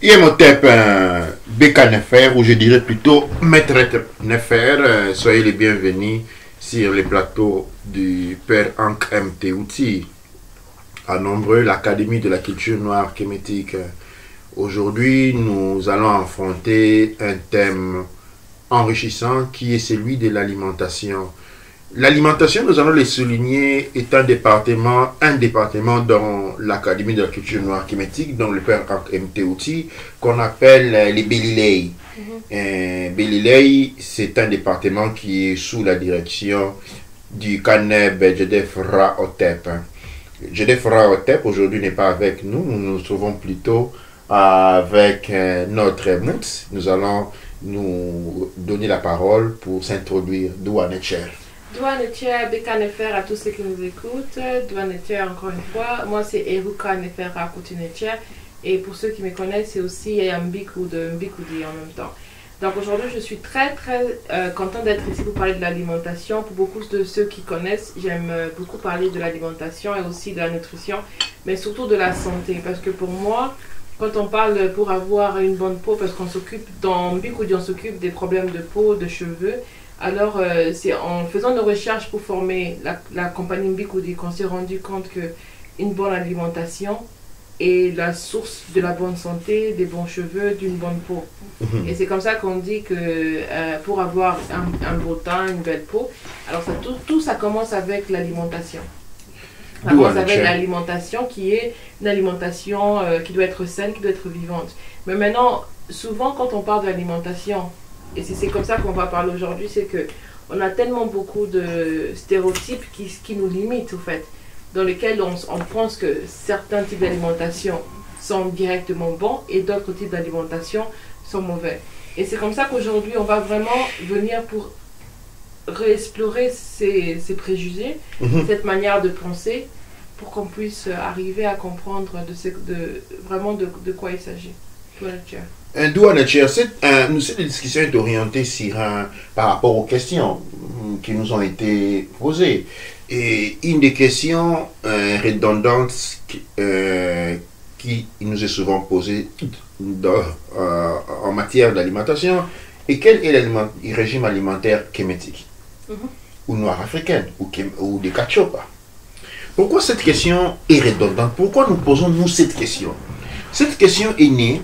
Imhotep Beka Nefer, ou je dirais plutôt Maître Nefer, soyez les bienvenus sur les plateaux du Père Ankh M. Théouti, à nombreux l'Académie de la culture noire kémétique. Aujourd'hui, nous allons affronter un thème enrichissant qui est celui de l'alimentation. L'alimentation, nous allons le souligner, est un département dans l'Académie de la culture noire kémétique, dans le Père M. Théouti, qu'on appelle les Belilei. Belilei, c'est un département qui est sous la direction du Kaneb Jedef Rahotep. Jedef Rahotep, aujourd'hui, n'est pas avec nous. Nous nous trouvons plutôt avec notre Moutz. Nous allons nous donner la parole pour s'introduire. Douanecher. Douanecher, Beka Nefer à tous ceux qui nous écoutent. Douanecher, encore une fois. Moi, c'est Eruka Nefer à Coutunecher. Et pour ceux qui me connaissent, c'est aussi Yambikou de Mbikoudi en même temps. Donc aujourd'hui, je suis très content d'être ici pour parler de l'alimentation. Pour beaucoup de ceux qui connaissent, j'aime beaucoup parler de l'alimentation et aussi de la nutrition, mais surtout de la santé. Parce que pour moi, quand on parle pour avoir une bonne peau, parce qu'on s'occupe, dans Mbikoudi, on s'occupe des problèmes de peau, de cheveux. Alors, c'est en faisant nos recherches pour former la compagnie Mbikoudi qu'on s'est rendu compte qu'une bonne alimentation est la source de la bonne santé, des bons cheveux, d'une bonne peau. Et c'est comme ça qu'on dit que pour avoir un beau teint, une belle peau, alors tout ça commence avec l'alimentation. Ça commence avec l'alimentation qui est une alimentation qui doit être saine, qui doit être vivante. Mais maintenant, souvent quand on parle de l'alimentation, et c'est comme ça qu'on va parler aujourd'hui, c'est qu'on a tellement beaucoup de stéréotypes qui nous limitent, au fait, dans lesquels on pense que certains types d'alimentation sont directement bons et d'autres types d'alimentation sont mauvais. Et c'est comme ça qu'aujourd'hui, on va vraiment venir pour réexplorer ces préjugés, cette manière de penser, pour qu'on puisse arriver à comprendre vraiment de quoi il s'agit. Douanecher, cette discussion est orientée sur par rapport aux questions qui nous ont été posées. Et une des questions redondantes qui nous est souvent posée en matière d'alimentation est quel est le régime alimentaire kémétique ou noir africain ou des Kachopa. Pourquoi cette question est redondante? Pourquoi nous posons-nous cette question? Cette question est née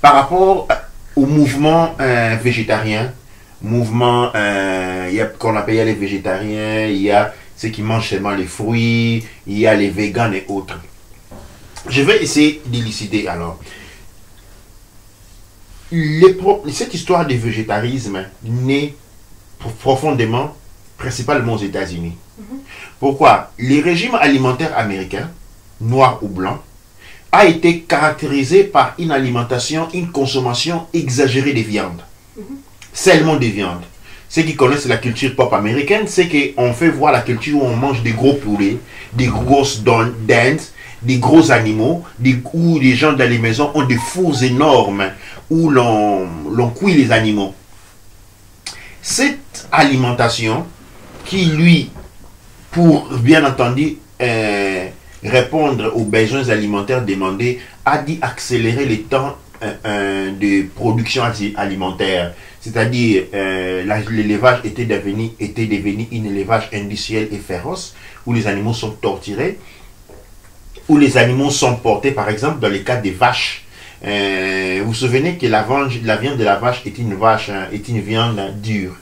par rapport au mouvement végétarien, mouvement qu'on appelle les végétariens, il y a ceux qui mangent seulement les fruits, il y a les végans et autres. Je vais essayer d'élucider alors. Cette histoire du végétarisme naît profondément, principalement aux États-Unis. Pourquoi? Les régimes alimentaires américains, noirs ou blancs, a été caractérisé par une alimentation, une consommation exagérée des viandes. Seulement des viandes. Ceux qui connaissent la culture pop américaine, c'est qu'on fait voir la culture où on mange des gros poulets, des grosses dindes, des gros animaux, où les gens dans les maisons ont des fours énormes où l'on cuit les animaux. Cette alimentation qui, lui, pour bien entendu répondre aux besoins alimentaires demandés, a dit accélérer les temps de production alimentaire. C'est-à-dire, l'élevage était devenu un élevage industriel et féroce, où les animaux sont torturés, où les animaux sont portés, par exemple, dans le cas des vaches. Vous vous souvenez que la viande de la vache est une viande dure.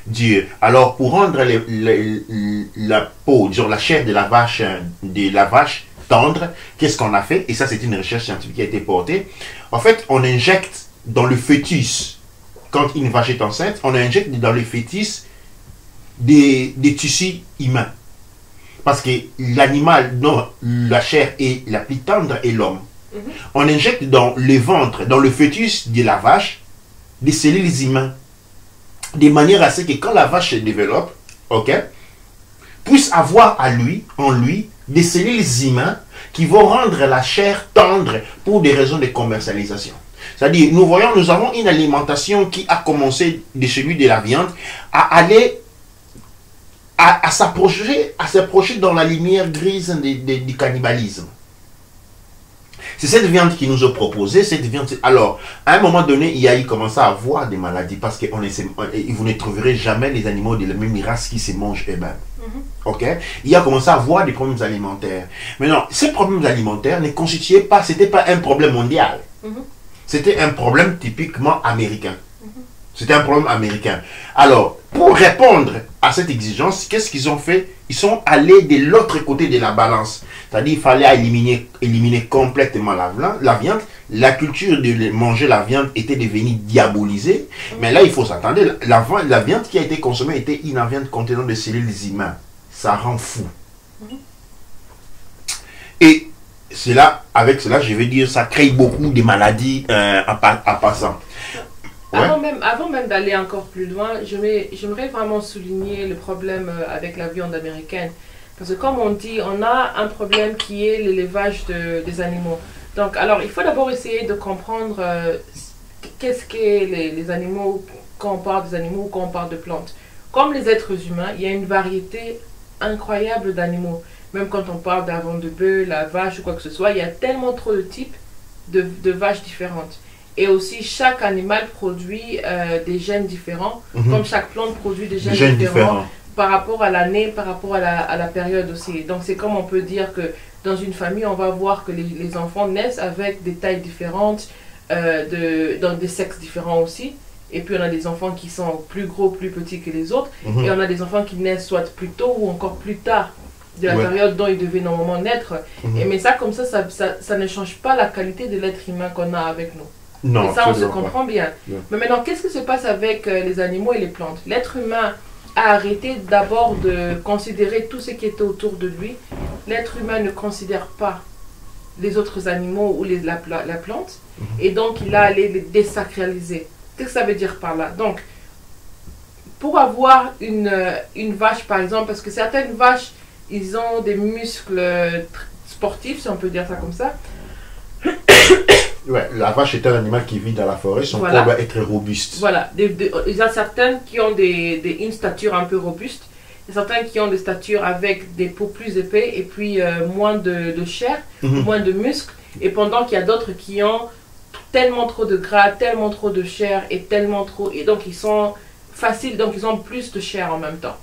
Dure. Alors, pour rendre la peau, disons la chair de la vache tendre, qu'est-ce qu'on a fait? Et ça, c'est une recherche scientifique qui a été portée. En fait, on injecte dans le fœtus, quand une vache est enceinte, on injecte dans le fœtus des tissus humains. Parce que l'animal dont la chair est la plus tendre est l'homme. On injecte dans le ventre, dans le fœtus de la vache, des cellules humaines. De manière à ce que quand la vache se développe, puisse avoir en lui, des cellules humaines qui vont rendre la chair tendre pour des raisons de commercialisation. C'est-à-dire, nous avons une alimentation qui a commencé de celui de la viande à aller à s'approcher dans la lumière grise du cannibalisme. C'est cette viande qui nous est proposée, cette viande. Alors, à un moment donné, il commencé à avoir des maladies parce que vous ne trouverez jamais les animaux de la même race qui se mangent eux-mêmes. Ok? Il a commencé à avoir des problèmes alimentaires. Maintenant, ces problèmes alimentaires ne constituaient pas, c'était pas un problème mondial. C'était un problème typiquement américain. C'était un problème américain. Alors, pour répondre à cette exigence, qu'est-ce qu'ils ont fait? Ils sont allés de l'autre côté de la balance. C'est-à-dire qu'il fallait éliminer complètement la viande. La culture de manger la viande était devenue diabolisée. Mais là, il faut s'attendre. La viande qui a été consommée était une viande contenant des cellules humaines. Ça rend fou. Et avec cela, je vais dire, ça crée beaucoup de maladies en passant. Avant même d'aller encore plus loin, j'aimerais vraiment souligner le problème avec la viande américaine. Parce que comme on dit, on a un problème qui est l'élevage des animaux. Donc, alors, il faut d'abord essayer de comprendre qu'est-ce qu'est les animaux, quand on parle des animaux ou quand on parle de plantes. Comme les êtres humains, il y a une variété incroyable d'animaux. Même quand on parle d'un ventre de bœuf, la vache ou quoi que ce soit, il y a tellement trop de types de vaches différentes. Et aussi, chaque animal produit des gènes différents, comme chaque plante produit des gènes différents par rapport à l'année, par rapport à la période aussi. Donc, c'est comme on peut dire que dans une famille, on va voir que les enfants naissent avec des tailles différentes, dans des sexes différents aussi. Et puis, on a des enfants qui sont plus gros, plus petits que les autres. Et on a des enfants qui naissent soit plus tôt ou encore plus tard de la période dont ils devaient normalement naître. Mais ça, comme ça ne change pas la qualité de l'être humain qu'on a avec nous. Non, et ça, on se comprend bien. Mais maintenant, qu'est-ce qui se passe avec les animaux et les plantes? L'être humain a arrêté d'abord de considérer tout ce qui était autour de lui. L'être humain ne considère pas les autres animaux ou la plante. Et donc, il a allé les désacraliser. Qu'est-ce que ça veut dire par là? Donc, pour avoir une vache, par exemple, parce que certaines vaches, ils ont des muscles sportifs, si on peut dire ça comme ça. Ouais, la vache est un animal qui vit dans la forêt, son corps doit être robuste. Voilà, il y a certaines qui ont une stature un peu robuste, il y a certaines qui ont des statures avec des peaux plus épais et puis moins de chair, moins de muscles, et pendant qu'il y a d'autres qui ont tellement trop de gras, tellement trop de chair et tellement trop, et donc ils sont faciles, donc ils ont plus de chair en même temps.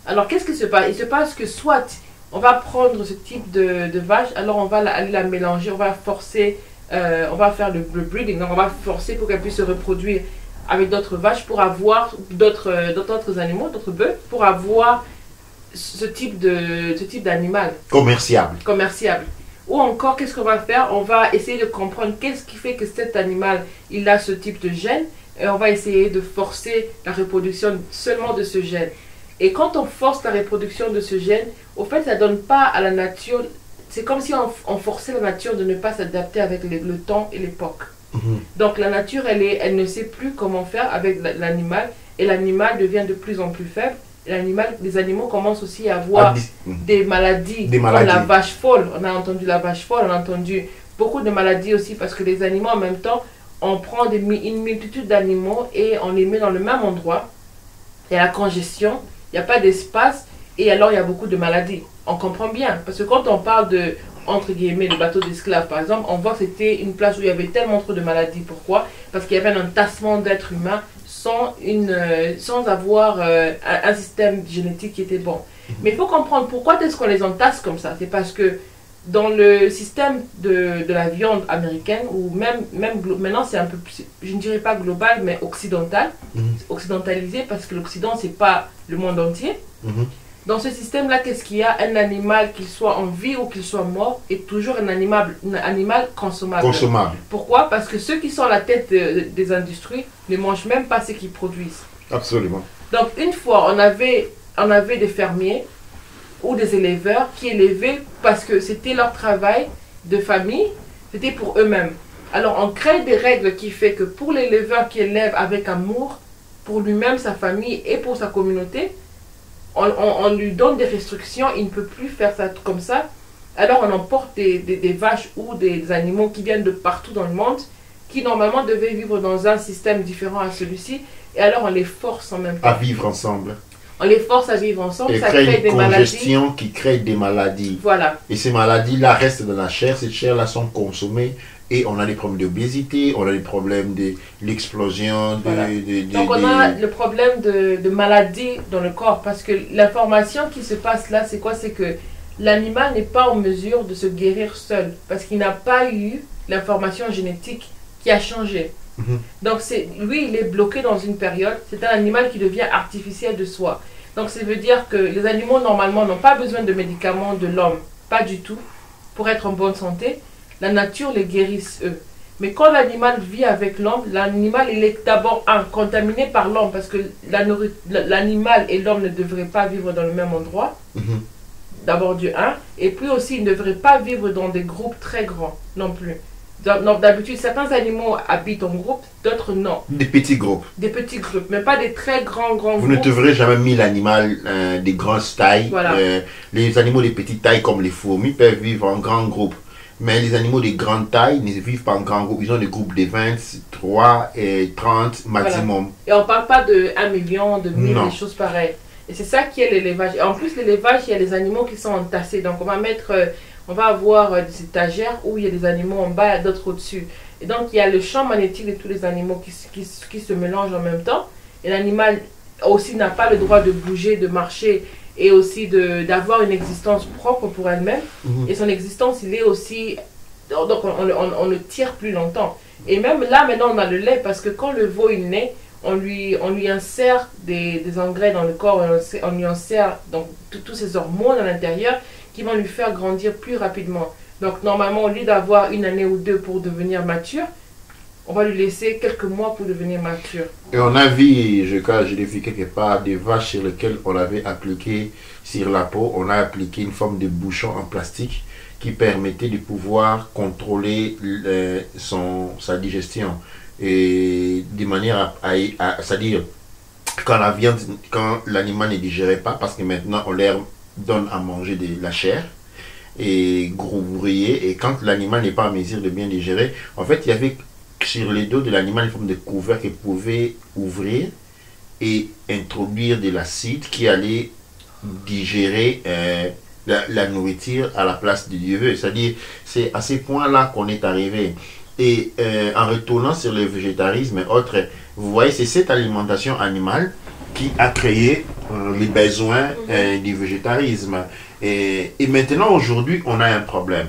Alors qu'est-ce qui se passe? Il se passe que soit on va prendre ce type de vache, alors on va aller la mélanger, on va forcer. On va faire le breeding, donc on va forcer pour qu'elle puisse se reproduire avec d'autres vaches pour avoir d'autres animaux, d'autres bœufs, pour avoir ce type d'animal. Commerciable. Ou encore, qu'est-ce qu'on va faire? On va essayer de comprendre qu'est-ce qui fait que cet animal, il a ce type de gène, et on va essayer de forcer la reproduction seulement de ce gène. Et quand on force la reproduction de ce gène, au fait, ça ne donne pas à la nature. C'est comme si on forçait la nature de ne pas s'adapter avec le temps et l'époque. Donc la nature, elle ne sait plus comment faire avec l'animal, et l'animal devient de plus en plus faible. Et les animaux commencent aussi à avoir des maladies, comme la vache folle. On a entendu la vache folle, on a entendu beaucoup de maladies aussi, parce que les animaux, en même temps, on prend une multitude d'animaux et on les met dans le même endroit. Il y a la congestion, il n'y a pas d'espace, et alors il y a beaucoup de maladies. On comprend bien, parce que quand on parle de, entre guillemets, le bateau d'esclaves, par exemple, on voit que c'était une place où il y avait tellement trop de maladies. Pourquoi? Parce qu'il y avait un entassement d'êtres humains sans avoir un système génétique qui était bon. Mais il faut comprendre pourquoi est-ce qu'on les entasse comme ça. C'est parce que dans le système de la viande américaine, ou même maintenant c'est un peu plus, je ne dirais pas global, mais occidental, occidentalisé, parce que l'Occident, c'est pas le monde entier. Dans ce système-là, qu'est-ce qu'il y a? Un animal, qu'il soit en vie ou qu'il soit mort, est toujours un animal consommable. Pourquoi? Parce que ceux qui sont à la tête des industries ne mangent même pas ce qu'ils produisent. Absolument. Donc, une fois, on avait des fermiers ou des éleveurs qui élevaient parce que c'était leur travail de famille, c'était pour eux-mêmes. Alors, on crée des règles qui font que pour l'éleveur qui élève avec amour, pour lui-même, sa famille et pour sa communauté, on lui donne des restrictions, il ne peut plus faire ça comme ça. Alors on emporte des vaches ou des animaux qui viennent de partout dans le monde, qui normalement devaient vivre dans un système différent à celui-ci, et alors on les force en même temps. À vivre ensemble. on les force à vivre ensemble, Et ça crée crée une des maladies. congestion qui crée des maladies. Voilà. Et ces maladies-là restent dans la chair, ces chairs-là sont consommées et on a des problèmes d'obésité, on a des problèmes de l'explosion, Voilà. Donc on a le problème de maladie dans le corps parce que l'information qui se passe là, c'est quoi? C'est que l'animal n'est pas en mesure de se guérir seul parce qu'il n'a pas eu l'information génétique qui a changé. Donc lui, il est bloqué dans une période, c'est un animal qui devient artificiel de soi. Donc ça veut dire que les animaux normalement n'ont pas besoin de médicaments de l'homme, pas du tout, pour être en bonne santé. La nature les guérisse eux. Mais quand l'animal vit avec l'homme, l'animal il est d'abord contaminé par l'homme parce que l'animal et l'homme ne devraient pas vivre dans le même endroit. D'abord du 1, et puis aussi ils ne devraient pas vivre dans des groupes très grands non plus. Donc d'habitude certains animaux habitent en groupe, d'autres non. Des petits groupes. Des petits groupes, mais pas des très grands groupes. Vous ne trouverez jamais mis l'animal des grandes tailles. Voilà. Les animaux de petites tailles comme les fourmis peuvent vivre en grand groupe. Mais les animaux de grande taille ne vivent pas en grand groupe. Ils ont des groupes de 23 et 30 maximum. Voilà. Et on ne parle pas de 1 million, de 1000, Non. des choses pareilles. Et c'est ça qui est l'élevage. Et en plus, l'élevage, il y a des animaux qui sont entassés. Donc, on va avoir des étagères où il y a des animaux en bas et d'autres au-dessus. Et donc, il y a le champ magnétique de tous les animaux qui se mélangent en même temps. Et l'animal aussi n'a pas le droit de bouger, de marcher et aussi d'avoir une existence propre pour elle-même. Et son existence, il est aussi... Donc, on le tire plus longtemps. Et même là, maintenant, on a le lait parce que quand le veau, il naît, on lui insère des engrais dans le corps, on lui insère donc tous ces hormones à l'intérieur qui vont lui faire grandir plus rapidement. Donc normalement, au lieu d'avoir 1 année ou 2 pour devenir mature, on va lui laisser quelques mois pour devenir mature. Et on a vu, je l'ai vu quelque part, des vaches sur lesquelles on avait appliqué sur la peau, on a appliqué une forme de bouchon en plastique qui permettait de pouvoir contrôler sa digestion. Et de manière c'est-à-dire quand l'animal ne digérait pas, parce que maintenant on leur donne à manger de la chair et gros bourrier, et quand l'animal n'est pas en mesure de bien digérer, en fait il y avait sur les dos de l'animal une forme de couvercle qui pouvait ouvrir et introduire de l'acide qui allait digérer la nourriture à la place du Dieu. C'est-à-dire c'est à ces points-là qu'on est arrivé. Et en retournant sur le végétarisme et autres, vous voyez, c'est cette alimentation animale qui a créé les besoins du végétarisme. Et maintenant, aujourd'hui, on a un problème.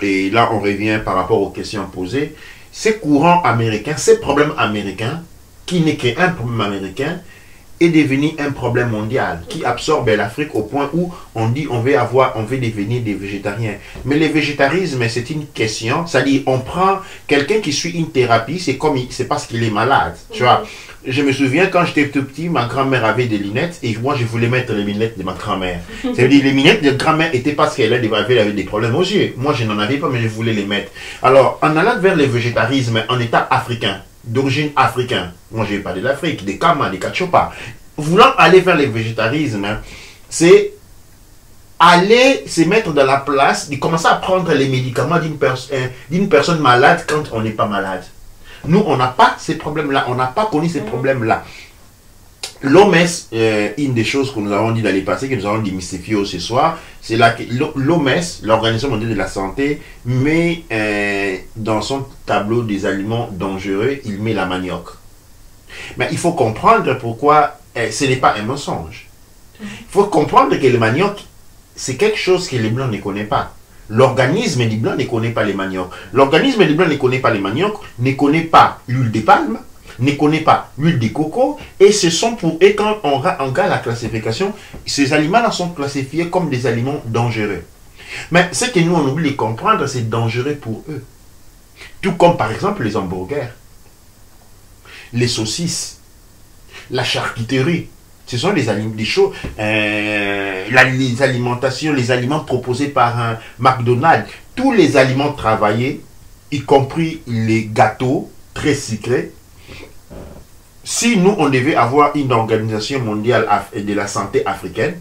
Et là, on revient par rapport aux questions posées. Ces courants américains, ces problèmes américains, qui n'est qu'un problème américain, est devenu un problème mondial qui absorbe l'Afrique au point où on dit on veut devenir des végétariens. Mais le végétarisme, c'est une question, c'est-à-dire on prend quelqu'un qui suit une thérapie, c'est parce qu'il est malade. Tu vois, je me souviens quand j'étais tout petit, ma grand-mère avait des lunettes et moi je voulais mettre les lunettes de ma grand-mère. C'est-à-dire les lunettes de grand-mère étaient parce qu'elle avait des problèmes aux yeux. Moi je n'en avais pas mais je voulais les mettre. Alors en allant vers le végétarisme en état africain, d'origine africaine, moi je vais parler de l'Afrique, des Kama, des Kachopa, voulant aller vers le végétarisme, c'est aller se mettre dans la place de commencer à prendre les médicaments d'une personne malade quand on n'est pas malade. Nous, on n'a pas ces problèmes-là, on n'a pas connu ces problèmes-là. L'OMS, une des choses que nous avons dit dans les passés, que nous avons démystifié ce soir, c'est là que l'OMS, l'Organisation mondiale de la santé, met dans son tableau des aliments dangereux, il met la manioc. Mais il faut comprendre pourquoi ce n'est pas un mensonge. Il faut comprendre que le manioc, c'est quelque chose que les Blancs ne connaissent pas. L'organisme des Blancs ne connaît pas les maniocs. L'organisme des Blancs ne connaît pas les maniocs, ne connaît pas l'huile de palme, ne connaît pas l'huile de coco, et ce sont et quand on regarde la classification, ces aliments-là sont classifiés comme des aliments dangereux. Mais ce que nous on oublie de comprendre, c'est dangereux pour eux. Tout comme par exemple les hamburgers, les saucisses, la charcuterie. Ce sont des choses, les alimentations, les aliments proposés par un McDonald's, tous les aliments travaillés, y compris les gâteaux très sucrés. Si nous, on devait avoir une organisation mondiale de la santé africaine,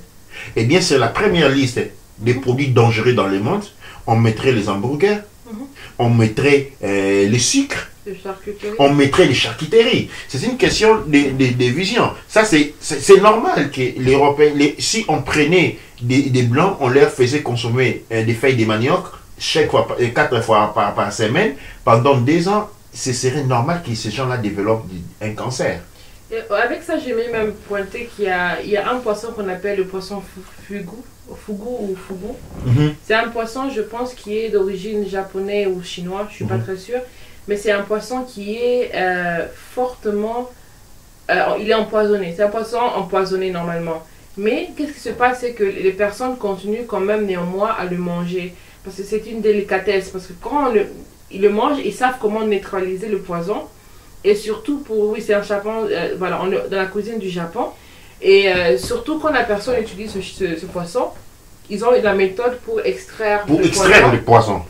eh bien, c'est la première liste des produits dangereux dans le monde. On mettrait les hamburgers, on mettrait les sucres, De charcuterie. On mettrait les charcuteries. C'est une question de vision. Ça, c'est normal que les Européens, si on prenait des Blancs, on leur faisait consommer des feuilles de manioc chaque fois, 4 fois par semaine, pendant 2 ans, ce serait normal que ces gens-là développent un cancer. Et avec ça, j'ai même pointé il y a un poisson qu'on appelle le poisson fugu ou fugu. C'est un poisson, je pense, qui est d'origine japonaise ou chinoise, je ne suis pas très sûre. Mais c'est un poisson qui est fortement... il est empoisonné. C'est un poisson empoisonné normalement. Mais qu'est-ce qui se passe, c'est que les personnes continuent quand même néanmoins à le manger. Parce que c'est une délicatesse. Parce que quand ils le mangent, ils savent comment neutraliser le poison. Et surtout, oui, c'est un Japon, voilà, dans la cuisine du Japon. Et surtout quand la personne utilise ce poisson, ils ont la méthode pour extraire le poison.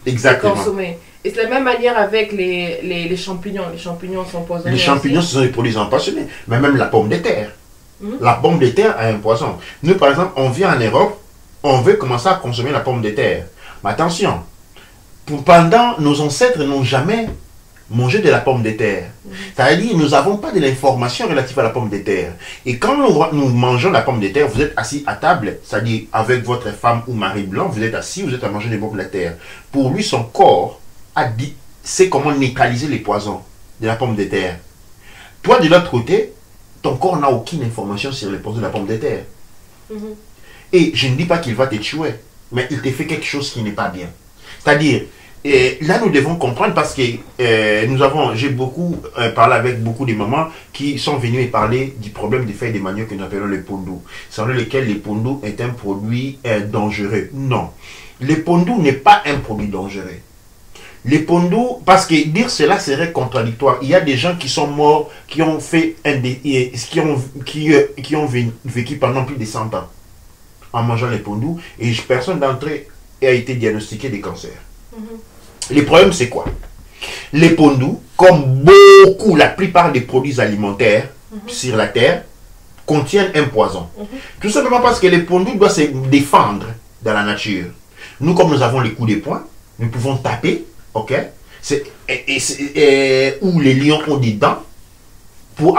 Exactement. Et consommer. Et c'est la même manière avec les champignons. Les champignons sont poisonnés. Les champignons, ce sont des produits empoisonnés. Mais même la pomme de terre. La pomme de terre a un poison. Nous, par exemple, on vient en Europe, on veut commencer à consommer la pomme de terre. Mais attention, pendant nos ancêtres n'ont jamais mangé de la pomme de terre. C'est-à-dire, nous n'avons pas de l'information relative à la pomme de terre. Et quand nous mangeons la pomme de terre, vous êtes assis à table, c'est-à-dire avec votre femme ou mari blanc, vous êtes assis, vous êtes à manger des pommes de terre. Pour lui, son corps sait comment neutraliser les poisons de la pomme de terre. Toi, de l'autre côté, ton corps n'a aucune information sur les poisons de la pomme de terre. Et je ne dis pas qu'il va te tuer, mais il te fait quelque chose qui n'est pas bien. C'est-à-dire, là nous devons comprendre parce que j'ai beaucoup parlé avec beaucoup de mamans qui sont venues me parler du problème des feuilles de manioc que nous appelons le pondu. Selon lequel le pondu est un produit dangereux. Non, le pondu n'est pas un produit dangereux. Les pondu, parce que dire cela serait contradictoire. Il y a des gens qui sont morts, qui ont fait qui ont vécu pendant plus de 100 ans en mangeant les pondu et personne d'entre eux a été diagnostiqué de cancer. Le problème, c'est quoi? Les pondu, comme la plupart des produits alimentaires sur la terre, contiennent un poison. Tout simplement parce que les pondu doivent se défendre dans la nature. Nous, comme nous avons les coups de poing, nous pouvons taper. Ok, où les lions ont des dents pour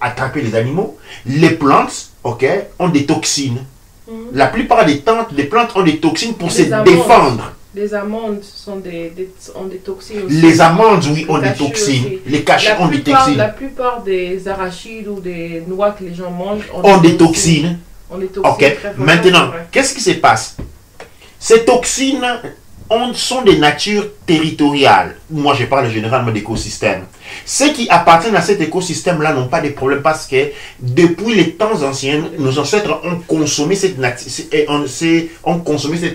attraper les animaux. Les plantes, ok, ont des toxines. La plupart des plantes ont des toxines pour se défendre. Les amandes ont des toxines aussi. Les amandes, oui, ont des toxines. Aussi. Les cachets ont des toxines. La plupart des arachides ou des noix que les gens mangent ont des toxines. Ok, maintenant, qu'est-ce qui se passe? Ces toxines sont des natures territoriales. Moi, je parle généralement d'écosystème. Ceux qui appartiennent à cet écosystème-là n'ont pas de problème parce que depuis les temps anciens, nos ancêtres ont consommé cette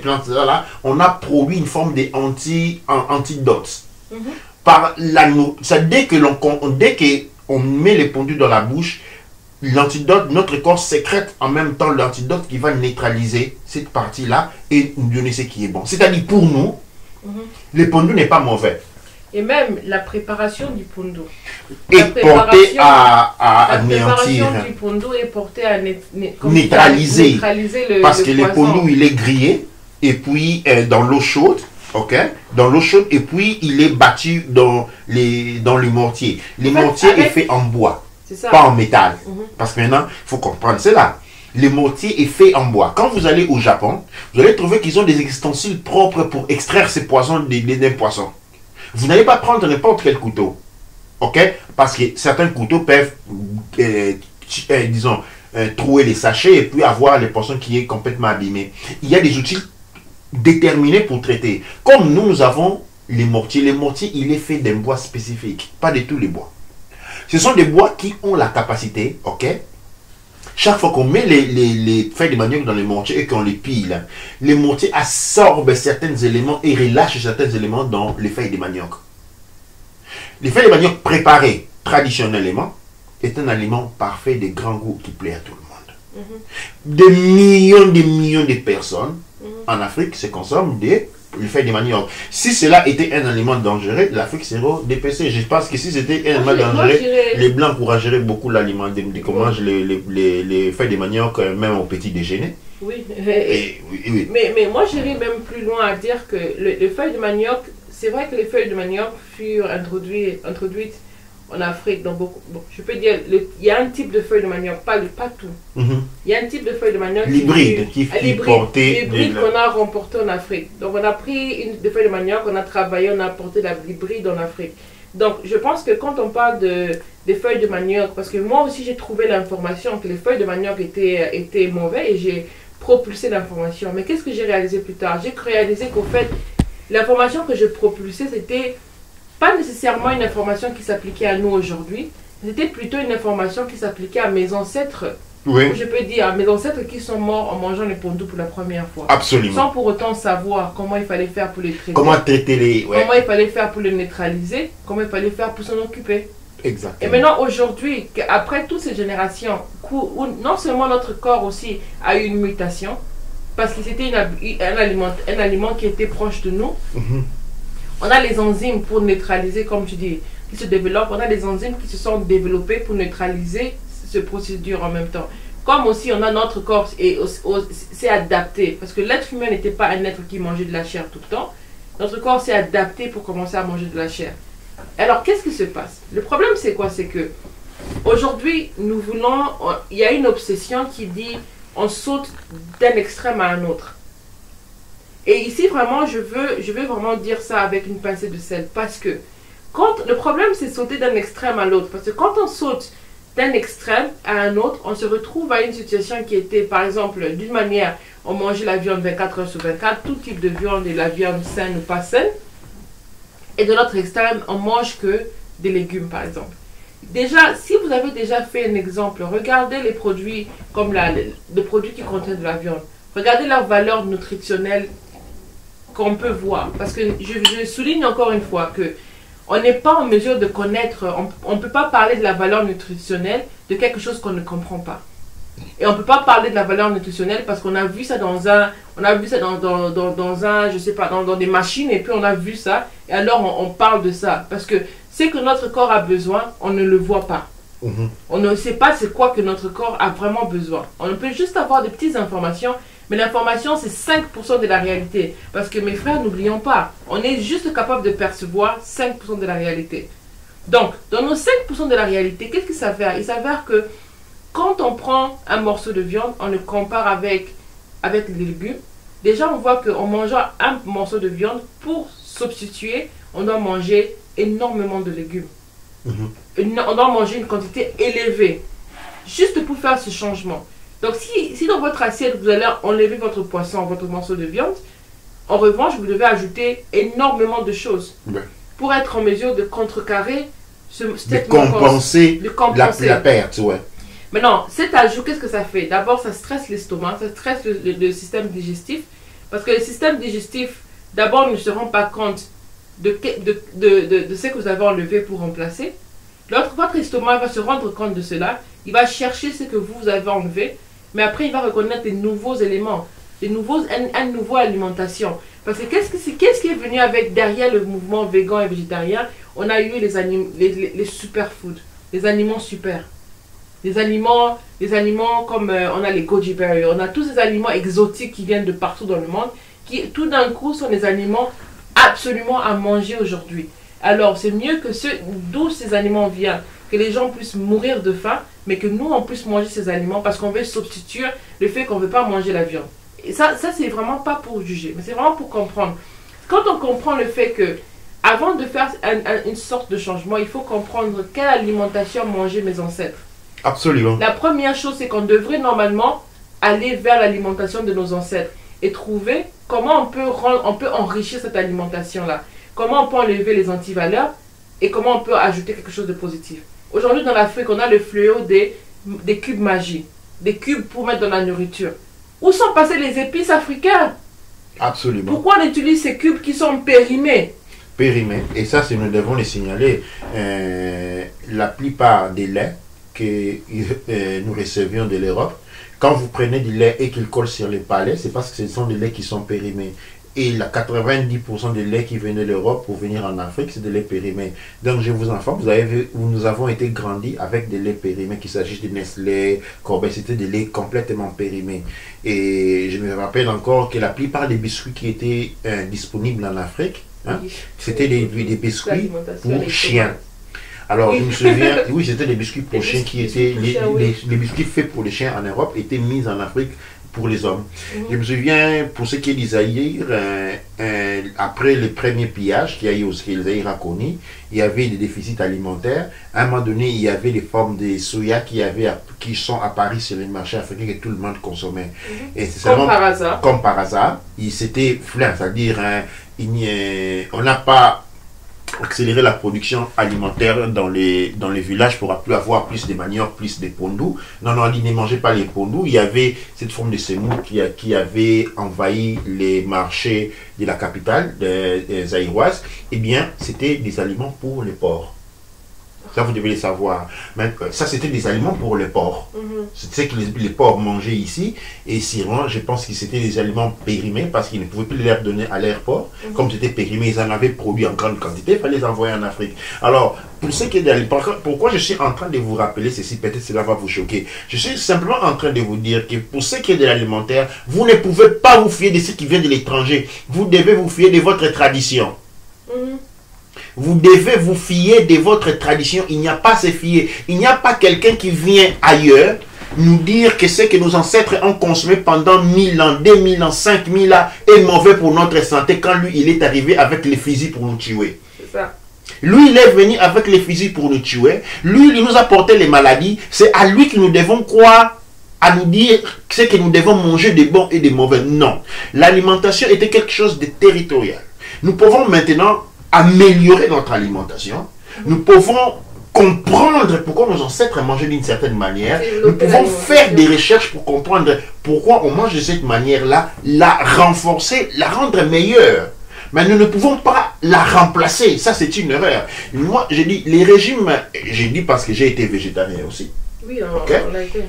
plante-là. On a produit une forme d'antidote. Dès qu'on met les pondus dans la bouche, l'antidote, notre corps sécrète en même temps l'antidote qui va neutraliser cette partie-là et nous donner ce qui est bon. C'est-à-dire pour nous, le pondu n'est pas mauvais. Et même la préparation du pondu est portée à anéantir. La préparation du pondu est portée à neutraliser parce que le pondu, il est grillé et puis dans l'eau chaude. Ok, dans l'eau chaude et puis il est battu dans le mortier. Le mortier est fait en bois. Pas en métal. Parce que maintenant, il faut comprendre cela. Le mortier est fait en bois. Quand vous allez au Japon, vous allez trouver qu'ils ont des ustensiles propres pour extraire ces poisons d'un poisson. Vous n'allez pas prendre n'importe quel couteau. Ok? Parce que certains couteaux peuvent, trouer les sachets et puis avoir les poissons qui est complètement abîmé. Il y a des outils déterminés pour traiter. Comme nous avons les mortiers. Le mortier, il est fait d'un bois spécifique. Pas de tous les bois. Ce sont des bois qui ont la capacité, ok? Chaque fois qu'on met les feuilles de manioc dans les mortiers et qu'on les pile, les mortiers absorbent certains éléments et relâchent certains éléments dans les feuilles de manioc. Les feuilles de manioc préparées traditionnellement est un aliment parfait de grand goût qui plaît à tout le monde. Des millions de personnes en Afrique se consomment des feuilles de manioc. Si cela était un aliment dangereux, l'Afrique serait dépecée. Je pense que si c'était un aliment dangereux, les Blancs pourraient gérer beaucoup l'aliment. Qu'on mange les feuilles de manioc même au petit déjeuner. Oui. Mais moi j'irais même plus loin à dire que les feuilles de manioc, c'est vrai que les feuilles de manioc furent introduites en Afrique. Dans beaucoup, bon, je peux dire, il y a un type de feuilles de manioc, pas tout. Il y a un type de feuilles de manioc l'hybride l'hybride qu'on a remporté en Afrique. Donc on a pris des feuilles de manioc, on a travaillé, on a apporté l'hybride en Afrique. Donc je pense que quand on parle des feuilles de manioc, parce que moi aussi j'ai trouvé l'information que les feuilles de manioc étaient mauvaises et j'ai propulsé l'information. Mais qu'est-ce que j'ai réalisé plus tard? J'ai réalisé qu'au fait, l'information que je propulsais, c'était pas nécessairement une information qui s'appliquait à nous aujourd'hui, c'était plutôt une information qui s'appliquait à mes ancêtres. Oui. Je peux dire à mes ancêtres qui sont morts en mangeant les pondous pour la première fois. Absolument. Sans pour autant savoir comment il fallait faire pour les traiter. Comment traiter les... Comment il fallait faire pour les neutraliser. Comment il fallait faire pour s'en occuper. Exactement. Et maintenant, aujourd'hui, après toutes ces générations, où non seulement notre corps aussi a eu une mutation, parce que c'était un aliment qui était proche de nous, on a les enzymes pour neutraliser, comme tu dis, qui se développent. On a des enzymes qui se sont développées pour neutraliser ce procédure en même temps. Comme aussi, on a notre corps s'est adapté. Parce que l'être humain n'était pas un être qui mangeait de la chair tout le temps. Notre corps s'est adapté pour commencer à manger de la chair. Alors, qu'est-ce qui se passe? Le problème, c'est quoi? C'est que aujourd'hui, il y a une obsession qui dit on saute d'un extrême à un autre. Et ici, vraiment, je veux vraiment dire ça avec une pincée de sel. Parce que le problème, c'est sauter d'un extrême à l'autre. Parce que quand on saute d'un extrême à un autre, on se retrouve à une situation qui était, par exemple, d'une manière, on mangeait la viande 24 heures sur 24, tout type de viande, et la viande saine ou pas saine. Et de l'autre extrême, on mange que des légumes, par exemple. Déjà, si vous avez déjà fait un exemple, regardez les produits comme les produits qui contiennent de la viande. Regardez leur valeur nutritionnelle qu'on peut voir. Parce que je souligne encore une fois que on n'est pas en mesure de connaître, on ne peut pas parler de la valeur nutritionnelle de quelque chose qu'on ne comprend pas. Et on ne peut pas parler de la valeur nutritionnelle parce qu'on a vu ça dans je sais pas, dans des machines, et puis on a vu ça, et alors on parle de ça. Parce que ce que notre corps a besoin, on ne le voit pas. On ne sait pas c'est quoi que notre corps a vraiment besoin. On peut juste avoir des petites informations, mais l'information, c'est 5% de la réalité. Parce que mes frères, n'oublions pas, on est juste capable de percevoir 5% de la réalité. Donc, dans nos 5% de la réalité, qu'est-ce qu'il s'avère? Il s'avère que quand on prend un morceau de viande, on le compare avec les légumes. Déjà, on voit qu'en mangeant un morceau de viande, pour substituer, on doit manger énormément de légumes. On doit manger une quantité élevée, juste pour faire ce changement. Donc, si dans votre assiette, vous allez enlever votre poisson, votre morceau de viande, en revanche, vous devez ajouter énormément de choses pour être en mesure de contrecarrer de compenser la perte. Maintenant, cet ajout, qu'est-ce que ça fait? D'abord, ça stresse l'estomac, ça stresse le système digestif. Parce que le système digestif, d'abord, ne se rend pas compte de ce que vous avez enlevé pour remplacer. Votre estomac va se rendre compte de cela. Il va chercher ce que vous avez enlevé. Mais après, il va reconnaître des nouveaux éléments, une nouvelle alimentation. Parce que qu'est-ce qui est venu derrière le mouvement végan et végétarien? On a eu les superfoods, les aliments super. Les aliments comme on a les goji berries, on a tous ces aliments exotiques qui viennent de partout dans le monde, qui tout d'un coup sont des aliments absolument à manger aujourd'hui. Alors c'est mieux que d'où ces aliments viennent, que les gens puissent mourir de faim, mais que nous on puisse manger ces aliments parce qu'on veut substituer le fait qu'on ne veut pas manger la viande. Et ça c'est vraiment pas pour juger, mais c'est vraiment pour comprendre. Quand on comprend le fait que avant de faire une sorte de changement, il faut comprendre quelle alimentation mangeaient mes ancêtres. Absolument. La première chose, c'est qu'on devrait normalement aller vers l'alimentation de nos ancêtres et trouver comment on peut enrichir cette alimentation-là. Comment on peut enlever les antivaleurs et comment on peut ajouter quelque chose de positif. Aujourd'hui, dans l'Afrique, on a le fléau des cubes magiques, des cubes pour mettre dans la nourriture. Où sont passés les épices africaines? Absolument. Pourquoi on utilise ces cubes qui sont périmés? Et ça, nous devons les signaler. La plupart des laits que nous recevions de l'Europe, quand vous prenez du lait et qu'il colle sur les palais, c'est parce que ce sont des laits qui sont périmés. Et 90% des laits qui venaient de l'Europe pour venir en Afrique, c'est des laits périmés. Donc je vous informe, vous avez vu, nous avons été grandis avec des laits périmés, qu'il s'agisse de Nestlé, Corbeil, c'était des laits complètement périmés. Et je me rappelle encore que la plupart des biscuits qui étaient disponibles en Afrique, Hein? Oui. C'était des biscuits L'alimentation, pour chiens. Alors, je me souviens, oui, c'était des biscuits pour Les chiens qui biscuits étaient, pour chiens, oui. les biscuits faits pour les chiens en Europe étaient mis en Afrique pour les hommes. Je me souviens, pour ce qui est du Zaïre, après le premier pillage qu'il y a eu aussi, le Zaïre a connu, il y avait des déficits alimentaires. À un moment donné, il y avait des formes de soya qui sont apparues sur les marchés africains que tout le monde consommait. Et c'est Comme par hasard. Comme par hasard, c'était flain, c'est-à-dire on n'a pas accélérer la production alimentaire dans les villages pour avoir plus de manioc, plus de pondous. Non, ils ne mangeaient pas les pondous. Il y avait cette forme de semoule qui avait envahi les marchés de la capitale zaïroise. Eh bien, c'était des aliments pour les porcs. Ça, vous devez le savoir. Mais, ça, c'était des aliments pour les porcs. C'est ce que les porcs mangeaient ici. Et sinon, je pense que c'était des aliments périmés parce qu'ils ne pouvaient plus les donner à leurs porcs. Comme c'était périmé, ils en avaient produit en grande quantité. Il fallait les envoyer en Afrique. Alors, pour ce qui est d'aliments, pourquoi je suis en train de vous rappeler ceci, peut-être cela va vous choquer. Je suis simplement en train de vous dire que pour ce qui est de l'alimentaire, vous ne pouvez pas vous fier de ce qui vient de l'étranger. Vous devez vous fier de votre tradition. Vous devez vous fier de votre tradition. Il n'y a pas à se fier. Il n'y a pas quelqu'un qui vient ailleurs nous dire que ce que nos ancêtres ont consommé pendant 1000 ans, 2000 ans, 5000 ans est mauvais pour notre santé quand lui, il est arrivé avec les fusils pour nous tuer. C'est ça. Lui, il est venu avec les fusils pour nous tuer. Lui, il nous a porté les maladies. C'est à lui que nous devons croire, à nous dire ce que nous devons manger de bon et de mauvais. Non. L'alimentation était quelque chose de territorial. Nous pouvons maintenant améliorer notre alimentation. Nous pouvons comprendre pourquoi nos ancêtres mangeaient d'une certaine manière. Nous pouvons faire des recherches pour comprendre pourquoi on mange de cette manière-là, la renforcer, la rendre meilleure. Mais nous ne pouvons pas la remplacer. Ça, c'est une erreur. Moi, j'ai dit, les régimes, j'ai dit parce que j'ai été végétarien aussi. Oui, on l'a été.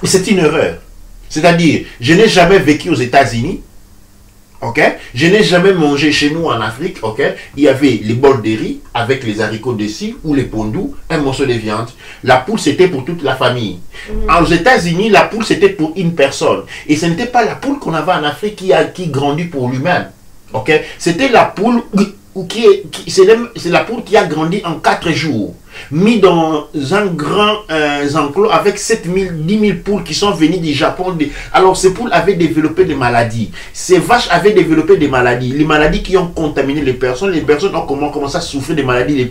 C'est une erreur. C'est-à-dire, je n'ai jamais vécu aux États-Unis. Ok, je n'ai jamais mangé chez nous en Afrique. Ok, il y avait les bols de riz avec les haricots dessus ou les pondous, un morceau de viande. La poule c'était pour toute la famille. Aux États-Unis, la poule c'était pour une personne. Et ce n'était pas la poule qu'on avait en Afrique qui grandit pour lui-même. Ok, c'était la poule c'est la poule qui a grandi en 4 jours, mis dans un grand enclos avec 7000, 10 000 poules qui sont venues du Japon. Alors ces poules avaient développé des maladies. Ces vaches avaient développé des maladies. Les maladies qui ont contaminé les personnes. Les personnes ont commencé à souffrir des maladies les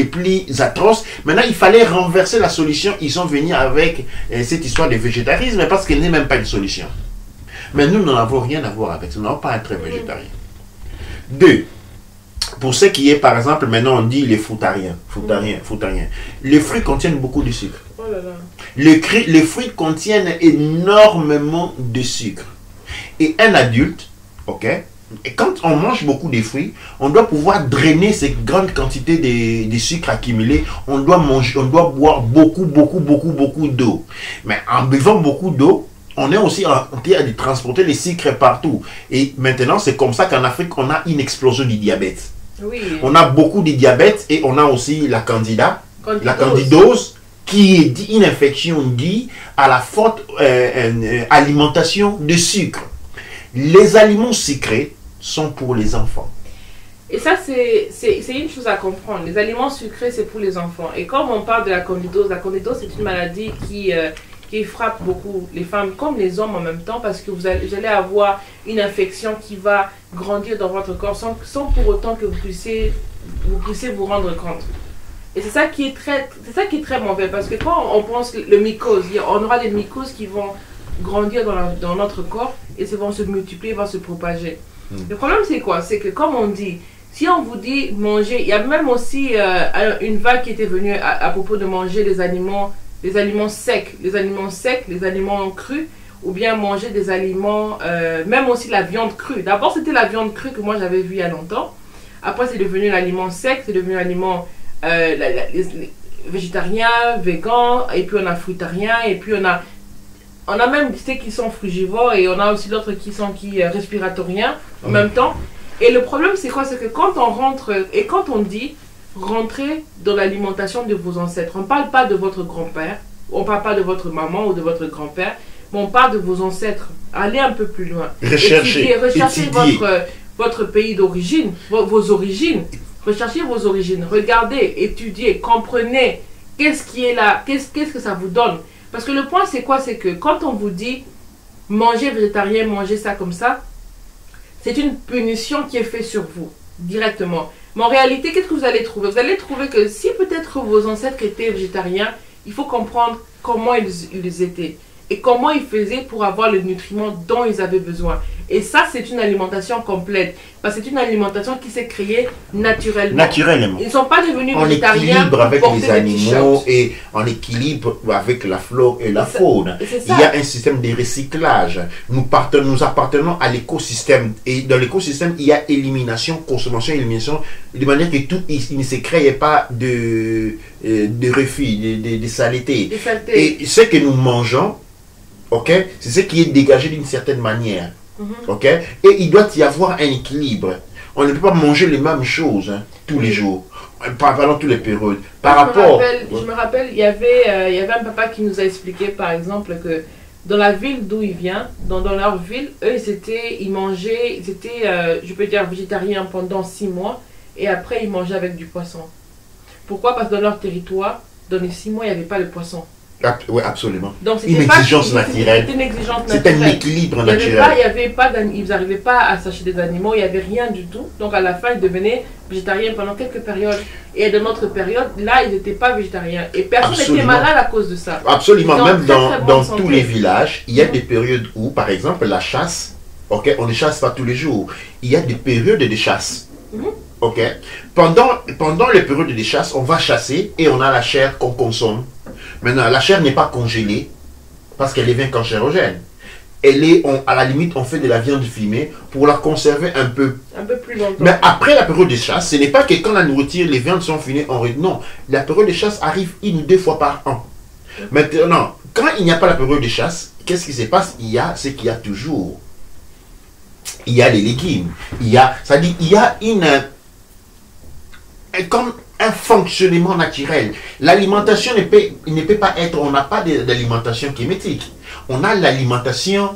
plus atroces. Maintenant, il fallait renverser la solution. Ils sont venus avec cette histoire de végétarisme parce qu'elle n'est même pas une solution. Mais nous n'en avons rien à voir avec ça. Nous n'avons pas un trait végétarien. 2. Pour ce qui est, par exemple, maintenant on dit les fruitariens. Les fruits contiennent beaucoup de sucre. Oh là là. Les fruits contiennent énormément de sucre. Et un adulte, ok, et quand on mange beaucoup de fruits, on doit pouvoir drainer ces grandes quantités de sucre accumulé. On doit boire beaucoup d'eau. Mais en buvant beaucoup d'eau, on est aussi en train de transporter les sucres partout. Et maintenant, c'est comme ça qu'en Afrique, on a une explosion du diabète. Oui. On a beaucoup de diabète et on a aussi la candidose, qui est une infection due à la forte alimentation de sucre. Les aliments sucrés sont pour les enfants. Et ça, c'est une chose à comprendre. Les aliments sucrés, c'est pour les enfants. Et comme on parle de la candidose c'est une maladie qui frappe beaucoup les femmes comme les hommes en même temps, parce que vous allez avoir une infection qui va grandir dans votre corps sans pour autant que vous puissiez vous rendre compte. Et c'est ça qui est très mauvais, parce que quand on pense le mycose, on aura des mycoses qui vont grandir dans notre corps et vont se multiplier, vont se propager. Le problème c'est quoi? C'est que comme on dit, si on vous dit manger, il y a même aussi une vague qui était venue à propos de manger les aliments secs, les aliments crus, ou bien manger des aliments, même aussi la viande crue. D'abord, c'était la viande crue que moi j'avais vue il y a longtemps. Après, c'est devenu l'aliment sec, c'est devenu l'aliment végétarien, végan, et puis on a fruitarien, et puis on a même ceux qui sont frugivores, et on a aussi d'autres qui sont respiratoriens en même temps. Et le problème, c'est quoi? C'est que quand on rentre, et quand on dit rentrer dans l'alimentation de vos ancêtres. On ne parle pas de votre grand-père, on ne parle pas de votre maman ou de votre grand-père, mais on parle de vos ancêtres. Allez un peu plus loin. Recherchez votre pays d'origine, vos origines. Recherchez vos origines, regardez, étudiez, comprenez qu'est-ce qui est là, qu'est-ce que ça vous donne. Parce que le point c'est quoi? C'est que quand on vous dit mangez végétarien, mangez ça comme ça, c'est une punition qui est faite sur vous, directement. Mais en réalité, qu'est-ce que vous allez trouver? Vous allez trouver que si peut-être vos ancêtres étaient végétariens, il faut comprendre comment ils étaient et comment ils faisaient pour avoir le nutriment dont ils avaient besoin. Et ça, c'est une alimentation complète. Parce que c'est une alimentation qui s'est créée naturellement. Naturellement. Ils ne sont pas devenus En végétariens équilibre avec pour les porter des animaux t-shirts. et en équilibre avec la flore et la faune. C'est Il ça. y a un système de recyclage. Nous appartenons à l'écosystème. Et dans l'écosystème, il y a élimination, consommation, élimination, de manière que tout, il ne se crée pas de refus, de saleté. Des saletés. Et ce que nous mangeons, ok, c'est ce qui est dégagé d'une certaine manière. Ok, et il doit y avoir un équilibre. On ne peut pas manger les mêmes choses tous les jours, pendant toutes les périodes. Je me rappelle, il y avait un papa qui nous a expliqué par exemple que dans la ville d'où il vient, dans leur ville, eux ils mangeaient, ils étaient, je peux dire végétariens pendant 6 mois et après ils mangeaient avec du poisson. Pourquoi? Parce que dans leur territoire, dans les 6 mois, il n'y avait pas de poisson. Oui, absolument. Donc, Une exigence naturelle. C'était une exigence C'est naturelle. un équilibre naturel. Ils n'arrivaient pas à s'acheter des animaux, il n'y avait rien du tout. Donc à la fin, ils devenaient végétariens pendant quelques périodes. Et dans notre période, là, ils n'étaient pas végétariens. Et personne n'était malade à cause de ça. Absolument. Même dans santé. tous les villages, il y a des périodes où, par exemple, la chasse, ok, on ne chasse pas tous les jours. Il y a des périodes de chasse. Ok. Pendant les périodes de chasse, on va chasser et on a la chair qu'on consomme. Maintenant, la chair n'est pas congelée parce qu'elle devient cancérogène. À la limite, on fait de la viande fumée pour la conserver un peu plus longtemps. Mais après la période de chasse, ce n'est pas que quand la nourriture, les viandes sont fumées, non. La période de chasse arrive 1 ou 2 fois par an. Maintenant, quand il n'y a pas la période de chasse, qu'est-ce qui se passe? Il y a ce qu'il y a toujours. Il y a les légumes. Il y a comme un fonctionnement naturel. L'alimentation ne peut pas être, on n'a pas d'alimentation climatique. On a l'alimentation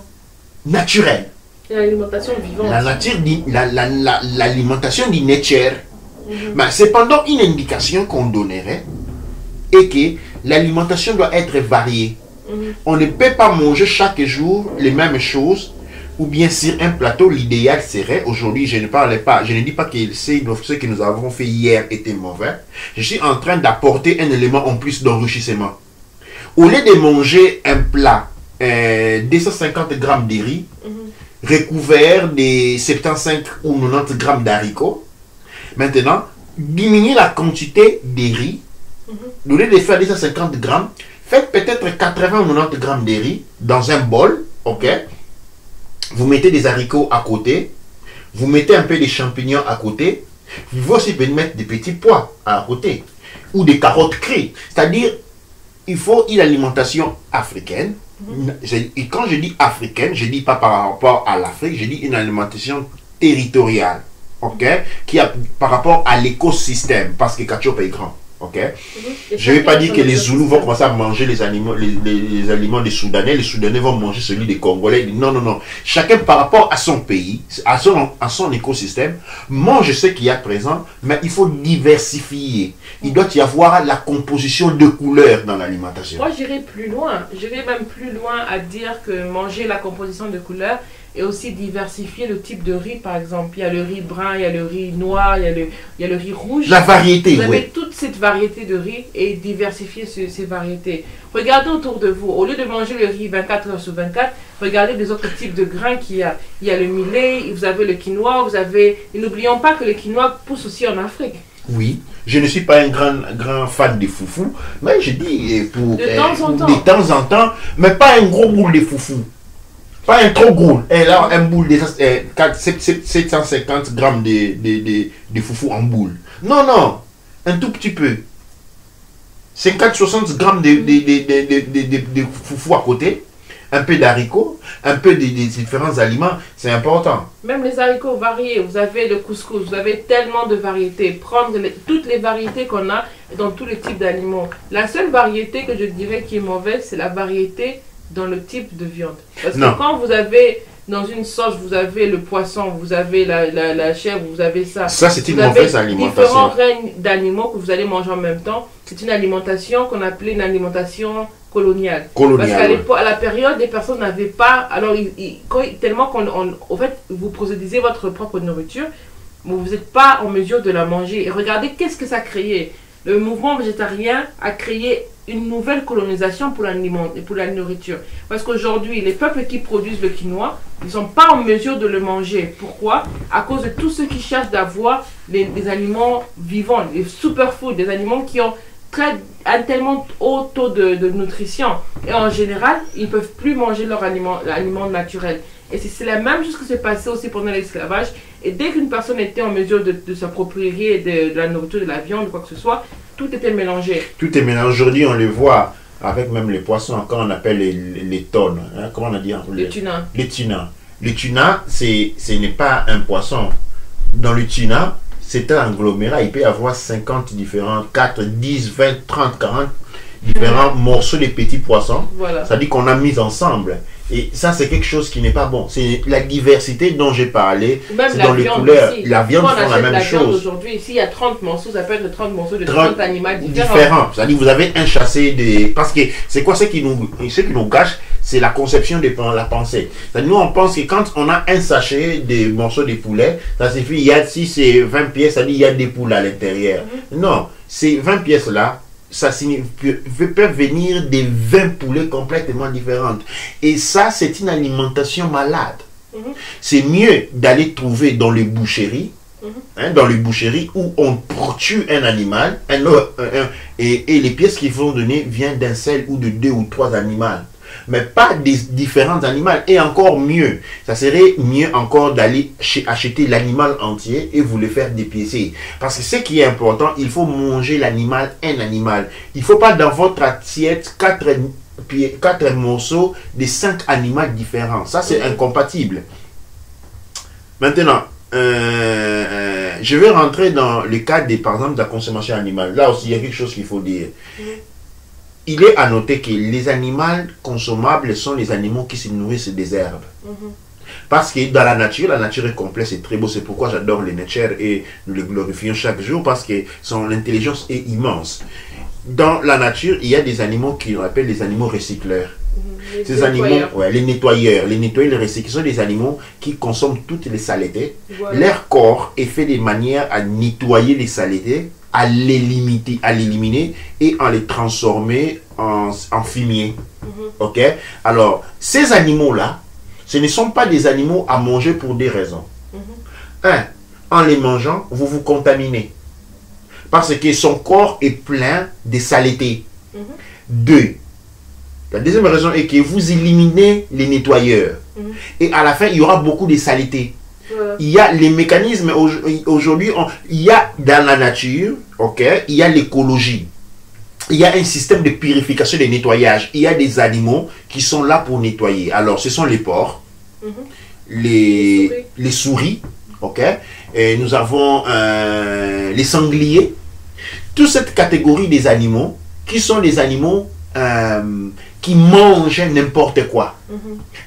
naturelle. L'alimentation vivante. L'alimentation du nature. Mais cependant, une indication qu'on donnerait est que l'alimentation doit être variée. On ne peut pas manger chaque jour les mêmes choses. Ou bien sur un plateau, l'idéal serait, aujourd'hui je ne dis pas que ce que nous avons fait hier était mauvais. Je suis en train d'apporter un élément en plus d'enrichissement. Au lieu de manger un plat, 250 grammes de riz, recouvert de 75 ou 90 grammes d'haricots, maintenant, diminuez la quantité de riz. Au lieu de faire 250 grammes, faites peut-être 80 ou 90 grammes de riz dans un bol, ok? Vous mettez des haricots à côté, vous mettez un peu de champignons à côté, vous aussi pouvez mettre des petits pois à côté, ou des carottes criées. C'est-à-dire, il faut une alimentation africaine. Et quand je dis africaine, je ne dis pas par rapport à l'Afrique, je dis une alimentation territoriale, ok? Qui a par rapport à l'écosystème, parce que Kachop est grand. Ok. Je ne vais pas dire que les Zoulous vont commencer à manger les aliments des Soudanais. Les Soudanais vont manger celui des Congolais. Non, non, non. Chacun par rapport à son pays, à son écosystème, mange ce qu'il y a présent, mais il faut diversifier. Il doit y avoir la composition de couleurs dans l'alimentation. Moi, j'irai plus loin. J'irai même plus loin à dire que manger la composition de couleurs et aussi diversifier le type de riz, par exemple. Il y a le riz brun, il y a le riz noir, il y a le riz rouge. La variété, vous avez toute cette variété de riz et diversifier ces variétés. Regardez autour de vous. Au lieu de manger le riz 24 heures sur 24, regardez les autres types de grains qu'il y a. Il y a le millet, vous avez le quinoa, vous avez... Et n'oublions pas que le quinoa pousse aussi en Afrique. Oui, je ne suis pas un grand fan de foufou, mais je dis pour... De temps en temps, mais pas un gros boule de foufou. Pas un trop gros. Et là, un boule de 750 grammes de foufou en boule. Non, non. Un tout petit peu. 50-60 grammes de foufou à côté. Un peu d'haricots. Un peu de différents aliments. C'est important. Même les haricots variés. Vous avez le couscous. Vous avez tellement de variétés. Prendre toutes les variétés qu'on a dans tous les types d'aliments. La seule variété que je dirais qui est mauvaise, c'est la variété dans le type de viande. Parce que quand vous avez dans une sauce, vous avez le poisson, vous avez la chèvre, vous avez ça. Ça, c'est une Vous avez mauvaise alimentation. différents règnes d'animaux que vous allez manger en même temps. C'est une alimentation qu'on appelait une alimentation coloniale. Parce qu'à l'époque, à la période, les personnes n'avaient pas... Alors, tellement en fait, vous produisez votre propre nourriture, mais vous n'êtes pas en mesure de la manger. Et regardez qu'est-ce que ça a créé. Le mouvement végétarien a créé une nouvelle colonisation pour la nourriture. Parce qu'aujourd'hui, les peuples qui produisent le quinoa, ils ne sont pas en mesure de le manger. Pourquoi? À cause de tous ceux qui cherchent d'avoir des aliments vivants, des superfoods, des aliments qui ont un tellement haut taux de nutrition. Et en général, ils ne peuvent plus manger leur aliment naturel. Et c'est la même chose qui s'est passé aussi pendant l'esclavage. Et dès qu'une personne était en mesure de s'approprier de la nourriture, de la viande, quoi que ce soit, tout était mélangé. Tout est mélangé. Aujourd'hui, on le voit avec même les poissons, quand on appelle les tonnes. Hein, comment on a dit? Les tuna. Les tuna. Le tuna, ce n'est pas un poisson. Dans le tuna, c'est un agglomérat. Il peut y avoir 50 différents, 4, 10, 20, 30, 40 différents morceaux de petits poissons. Voilà. Ça dit qu'on a mis ensemble. Et ça, c'est quelque chose qui n'est pas bon. C'est la diversité dont j'ai parlé. Même dans les couleurs. Aussi. La viande font la même chose. Aujourd'hui, s'il y a 30 morceaux, ça peut être 30 morceaux de 30 animaux différents. C'est-à-dire vous avez un chassé des... Parce que c'est quoi ce qui nous gâche? C'est la conception de la pensée. Nous, on pense que quand on a un sachet de morceaux de poulet, ça suffit. Si c'est 20 pièces, ça dit il y a des poules à l'intérieur. Non, ces 20 pièces-là, ça peut venir des 20 poulets complètement différentes. Et ça, c'est une alimentation malade. C'est mieux d'aller trouver dans les boucheries, dans les boucheries où on tue un animal, et les pièces qu'ils vont donner viennent d'un seul ou de 2 ou 3 animaux. Mais pas des différents animaux. Et encore mieux, ça serait mieux encore d'aller acheter l'animal entier et vous le faire dépiécer. Parce que ce qui est important, il faut manger l'animal, un animal. Il ne faut pas dans votre assiette 4 morceaux de 5 animaux différents. Ça, c'est incompatible. Maintenant, je vais rentrer dans le cadre, par exemple, de la consommation animale. Là aussi, il y a quelque chose qu'il faut dire. Il est à noter que les animaux consommables sont les animaux qui se nourrissent des herbes. Parce que dans la nature est complexe et très beau. C'est pourquoi j'adore les nature et nous les glorifions chaque jour parce que son intelligence est immense. Dans la nature, il y a des animaux qu'on appelle les animaux recycleurs. Ces animaux, les nettoyeurs. Les nettoyeurs, les recycleurs sont des animaux qui consomment toutes les saletés. Voilà. Leur corps est fait de manière à nettoyer les saletés, à l'éliminer et à les transformer en fumier. Ok? Alors, ces animaux-là, ce ne sont pas des animaux à manger pour des raisons. En les mangeant, vous vous contaminez. Parce que son corps est plein de saletés. 2. La deuxième raison est que vous éliminez les nettoyeurs. Et à la fin, il y aura beaucoup de saletés. Il y a les mécanismes, aujourd'hui, il y a dans la nature, il y a l'écologie. Il y a un système de purification, de nettoyage. Il y a des animaux qui sont là pour nettoyer. Alors, ce sont les porcs, les souris, et nous avons les sangliers. Toute cette catégorie des animaux qui sont des animaux qui mangent n'importe quoi.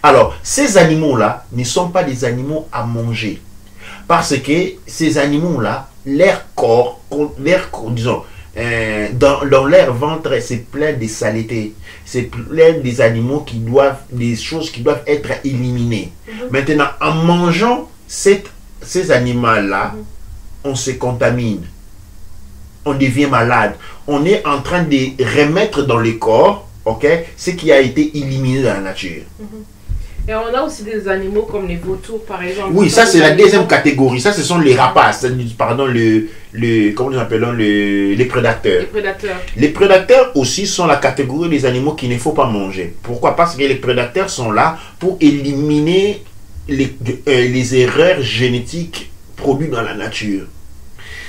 Alors, ces animaux-là ne sont pas des animaux à manger. Parce que ces animaux-là, leur corps, disons, dans leur ventre, c'est plein de saletés. C'est plein des animaux des choses qui doivent être éliminées. Maintenant, en mangeant ces animaux-là, on se contamine. On devient malade. On est en train de remettre dans le corps ce qui a été éliminé dans la nature. Et on a aussi des animaux comme les vautours, par exemple. Oui, ça c'est la deuxième catégorie. Ça, ce sont les rapaces. Pardon, comment nous appelons les prédateurs. Les prédateurs aussi sont la catégorie des animaux qu'il ne faut pas manger. Pourquoi? Parce que les prédateurs sont là pour éliminer les erreurs génétiques produites dans la nature.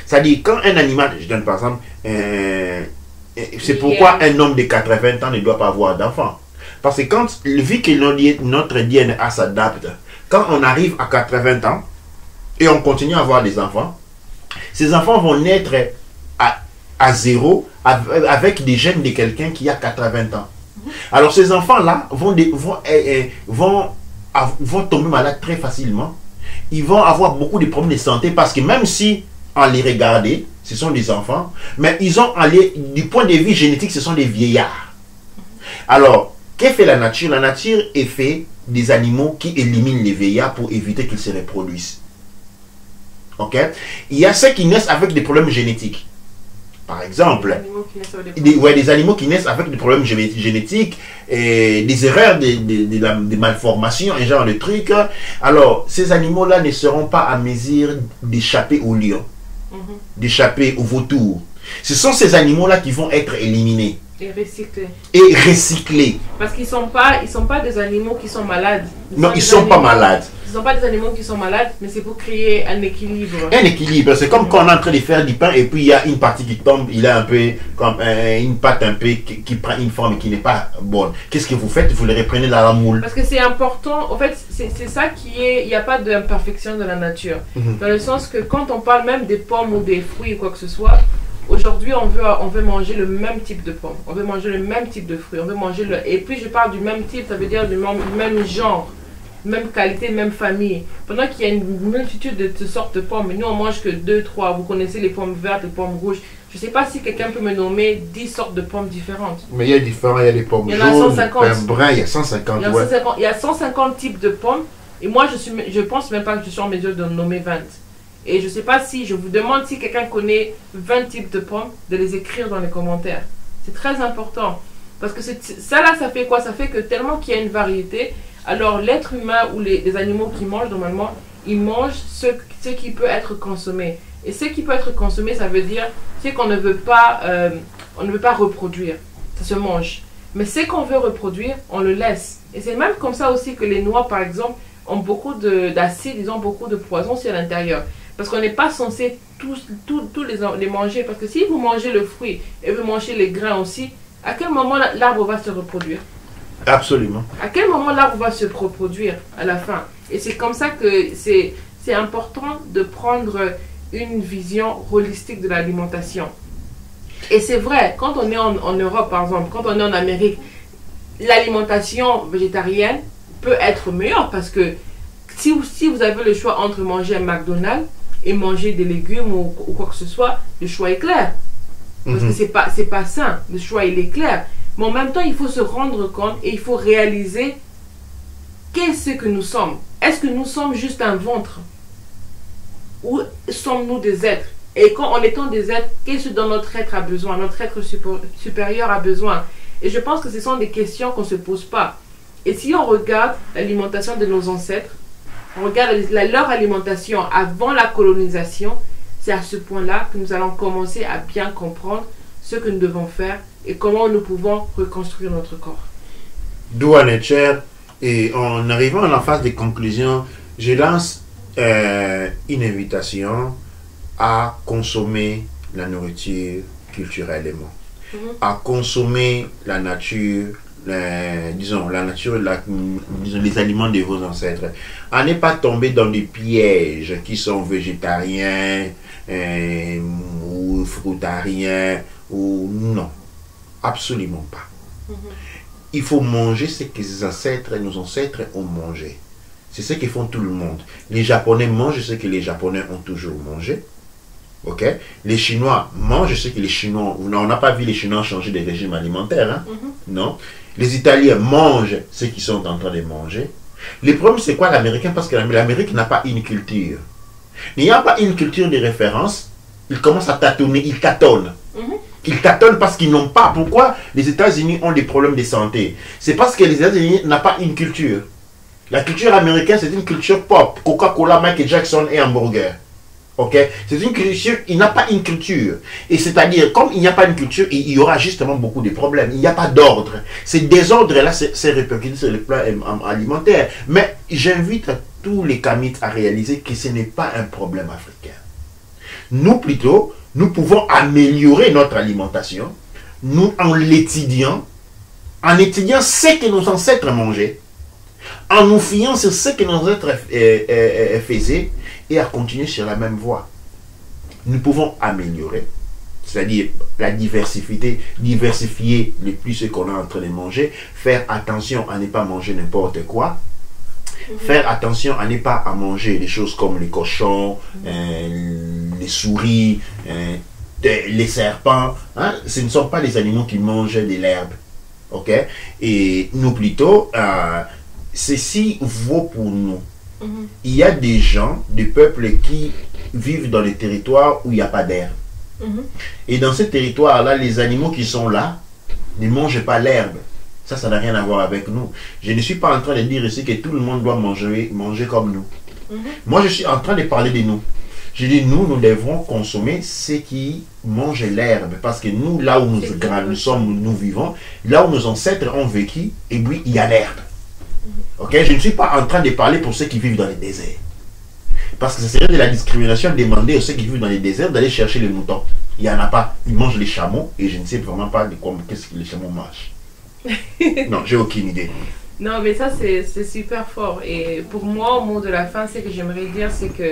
C'est-à-dire, quand un animal, je donne par exemple, c'est pourquoi un homme de 80 ans ne doit pas avoir d'enfant. Parce que vu que notre DNA s'adapte, quand on arrive à 80 ans et on continue à avoir des enfants, ces enfants vont naître à zéro avec des gènes de quelqu'un qui a 80 ans. Alors ces enfants-là vont vont tomber malades très facilement. Ils vont avoir beaucoup de problèmes de santé parce que même si, en les regardant, ce sont des enfants, mais ils ont, du point de vue génétique, ce sont des vieillards. Alors, qu'est-ce que fait la nature? La nature est faite des animaux qui éliminent les vieillards pour éviter qu'ils se reproduisent. Ok? Il y a ceux qui naissent avec des problèmes génétiques. Par exemple, des animaux qui naissent avec des problèmes génétiques, et des erreurs, des malformations, un genre de trucs. Alors, ces animaux-là ne seront pas à mesure d'échapper aux lions, d'échapper aux vautours. Ce sont ces animaux-là qui vont être éliminés. Et recyclés. Parce qu'ils sont pas des animaux qui sont malades. Non, ils ne sont pas malades. Ce ne sont pas des animaux qui sont malades, mais c'est pour créer un équilibre. Un équilibre, c'est comme quand on est en train de faire du pain et puis il y a une partie qui tombe, il a un peu comme une pâte un peu qui prend une forme qui n'est pas bonne. Qu'est-ce que vous faites? Vous le reprenez dans la moule. Parce que c'est important, en fait, c'est ça qui est, il n'y a pas d'imperfection dans la nature. Dans le sens que quand on parle même des pommes ou des fruits ou quoi que ce soit, aujourd'hui on veut manger le même type de pommes, on veut manger le même type de fruits, on veut manger et puis je parle du même type, ça veut dire du même genre. Même qualité, même famille. Pendant qu'il y a une multitude de sortes de pommes, mais nous on mange que 2, 3. Vous connaissez les pommes vertes, les pommes rouges. Je ne sais pas si quelqu'un peut me nommer 10 sortes de pommes différentes. Mais il y a différents, il y a des pommes jaunes, des pommes bruns, il y a 150. Il y a 150 types de pommes. Et moi je pense même pas que je suis en mesure de nommer 20. Et je ne sais pas si, je vous demande si quelqu'un connaît 20 types de pommes, de les écrire dans les commentaires. C'est très important. Parce que ça là, ça fait quoi? Ça fait que tellement qu'il y a une variété. Alors, l'être humain ou les animaux qui mangent, normalement, ils mangent ce qui peut être consommé. Et ce qui peut être consommé, ça veut dire ce qu'on ne veut pas, on ne veut pas reproduire. Ça se mange. Mais ce qu'on veut reproduire, on le laisse. Et c'est même comme ça aussi que les noix, par exemple, ont beaucoup d'acide, ils ont beaucoup de poison aussi à l'intérieur. Parce qu'on n'est pas censé tous les manger. Parce que si vous mangez le fruit et vous mangez les grains aussi, à quel moment l'arbre va se reproduire? Absolument. À quel moment l'arbre va se reproduire à la fin? Et c'est comme ça que c'est important de prendre une vision holistique de l'alimentation. Et c'est vrai, quand on est en Europe par exemple, quand on est en Amérique, l'alimentation végétarienne peut être meilleure parce que si vous avez le choix entre manger un McDonald's et manger des légumes ou quoi que ce soit, le choix est clair. Parce que c'est pas sain, le choix il est clair. Mais en même temps, il faut se rendre compte et il faut réaliser qu'est-ce que nous sommes. Est-ce que nous sommes juste un ventre? Ou sommes-nous des êtres? Et quand en étant des êtres, qu'est-ce dont notre être a besoin? Notre être supérieur a besoin. Et je pense que ce sont des questions qu'on ne se pose pas. Et si on regarde l'alimentation de nos ancêtres, on regarde leur alimentation avant la colonisation, c'est à ce point-là que nous allons commencer à bien comprendre ce que nous devons faire et comment nous pouvons reconstruire notre corps. Doua Netcher, et en arrivant à la phase de conclusion, je lance une invitation à consommer la nourriture culturellement, à consommer la nature, disons les aliments de vos ancêtres, à ne pas tomber dans des pièges qui sont végétariens ou fruitariens ou non. Absolument pas. Il faut manger ce que nos ancêtres ont mangé. C'est ce que font tout le monde. Les Japonais mangent ce que les Japonais ont toujours mangé. Ok? Les Chinois mangent ce que les Chinois... On n'a pas vu les Chinois changer de régime alimentaire. Hein? Non. Les Italiens mangent ce qu'ils sont en train de manger. Le problème, c'est quoi l'Américain? Parce que l'Amérique n'a pas une culture. Il n'y a pas une culture de référence. Ils commencent à tâtonner. Ils tâtonnent. Ils tâtonnent parce qu'ils n'ont pas. Pourquoi les États-Unis ont des problèmes de santé? C'est parce que les États-Unis n'ont pas une culture. La culture américaine, c'est une culture pop. Coca-Cola, Michael Jackson et hamburger. Ok? C'est une culture, il n'a pas une culture. Et c'est-à-dire, comme il n'y a pas une culture, il y aura justement beaucoup de problèmes. Il n'y a pas d'ordre. Ces désordres-là, c'est répercuté sur le plan alimentaire. Mais j'invite tous les Kamites à réaliser que ce n'est pas un problème africain. Nous, plutôt, nous pouvons améliorer notre alimentation, nous, en l'étudiant ce que nos ancêtres mangeaient, en nous fiant sur ce que nos ancêtres faisaient, et à continuer sur la même voie. Nous pouvons améliorer, c'est-à-dire la diversifier le plus ce qu'on est en train de manger, faire attention à ne pas manger n'importe quoi, Faire attention à ne pas à manger des choses comme les cochons, les souris, les serpents. Hein? Ce ne sont pas des animaux qui mangent de l'herbe. Ok? Et nous plutôt, ceci vaut pour nous. Il y a des gens, des peuples qui vivent dans des territoires où il n'y a pas d'herbe. Et dans ces territoires-là, les animaux qui sont là ne mangent pas l'herbe. Ça n'a rien à voir avec nous. Je ne suis pas en train de dire ici que tout le monde doit manger comme nous. Moi, je suis en train de parler de nous. Je dis, nous devons consommer ce qui mange l'herbe. Parce que nous, là où nous vivons, là où nos ancêtres ont vécu, et puis il y a l'herbe. Ok? Je ne suis pas en train de parler pour ceux qui vivent dans les déserts. Parce que ce serait de la discrimination de demander à ceux qui vivent dans les déserts d'aller chercher les moutons. Il n'y en a pas. Ils mangent les chameaux et je ne sais vraiment pas qu'est-ce que les chameaux mangent. Non, j'ai aucune idée. Non, mais ça, c'est super fort. Et pour moi, au mot de la fin, ce que j'aimerais dire, c'est que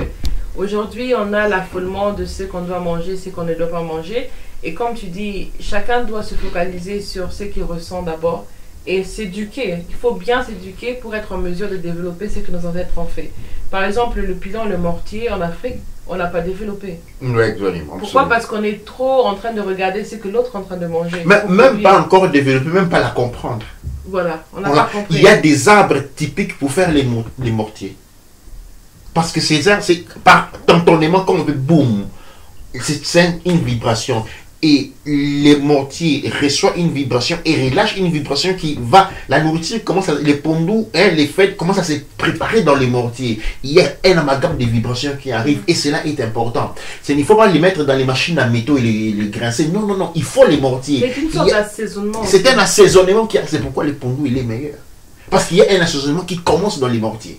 aujourd'hui, on a l'affolement de ce qu'on doit manger, ce qu'on ne doit pas manger. Et comme tu dis, chacun doit se focaliser sur ce qu'il ressent d'abord et s'éduquer. Il faut bien s'éduquer pour être en mesure de développer ce que nos ancêtres ont fait. Par exemple, le pilon, le mortier, en Afrique, on n'a pas développé. Oui, absolument. Pourquoi? Parce qu'on est trop en train de regarder ce que l'autre est en train de manger. Mais même pas encore développer, même pas la comprendre. Voilà, on n'a pas compris. Il y a des arbres typiques pour faire les mortiers. Parce que ces arbres, c'est par tentonnellement, quand on veut boum, c'est une vibration. Et les mortiers reçoivent une vibration et relâchent une vibration qui va. La nourriture commence à. Les pondous, les fêtes commencent à se préparer dans les mortiers. Il y a un amalgame de vibrations qui arrive et cela est important. Il ne faut pas les mettre dans les machines à métaux et les grincer. Non, non, non. Il faut les mortiers. C'est une sorte d'assaisonnement. C'est un assaisonnement qui. C'est pourquoi les pondous, il est meilleur. Parce qu'il y a un assaisonnement qui commence dans les mortiers.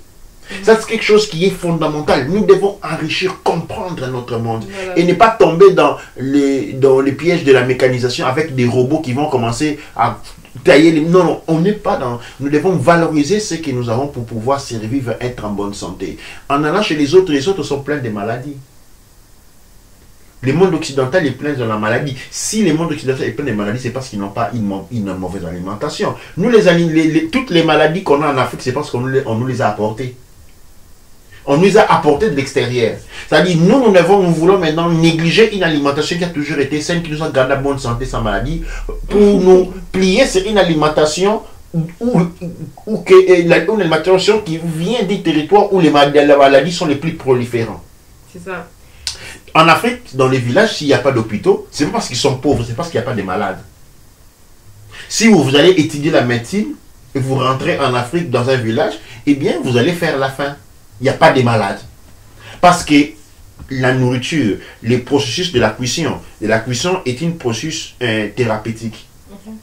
Ça, c'est quelque chose qui est fondamental. Nous devons enrichir, comprendre notre monde. Voilà. Et ne pas tomber dans les pièges de la mécanisation avec des robots qui vont commencer à tailler les... Non, non, on n'est pas dans... Nous devons valoriser ce que nous avons pour pouvoir survivre, être en bonne santé. En allant chez les autres sont pleins de maladies. Le monde occidental est plein de la maladie. Si le monde occidental est plein de maladies, c'est parce qu'ils n'ont pas une mauvaise alimentation. Nous, toutes les maladies qu'on a en Afrique, c'est parce qu'on nous les a apportées. On nous a apporté de l'extérieur. C'est-à-dire, nous voulons maintenant négliger une alimentation qui a toujours été saine, qui nous a gardé en bonne santé sans maladie, pour nous plier sur une alimentation une alimentation qui vient des territoires où les maladies sont les plus proliférantes. C'est ça. En Afrique, dans les villages, s'il n'y a pas d'hôpitaux, c'est pas parce qu'ils sont pauvres, c'est parce qu'il n'y a pas de malades. Si vous allez étudier la médecine et vous rentrez en Afrique dans un village, eh bien, vous allez faire la faim. Il n'y a pas de malades. Parce que la nourriture, le processus de la cuisson est un processus thérapeutique.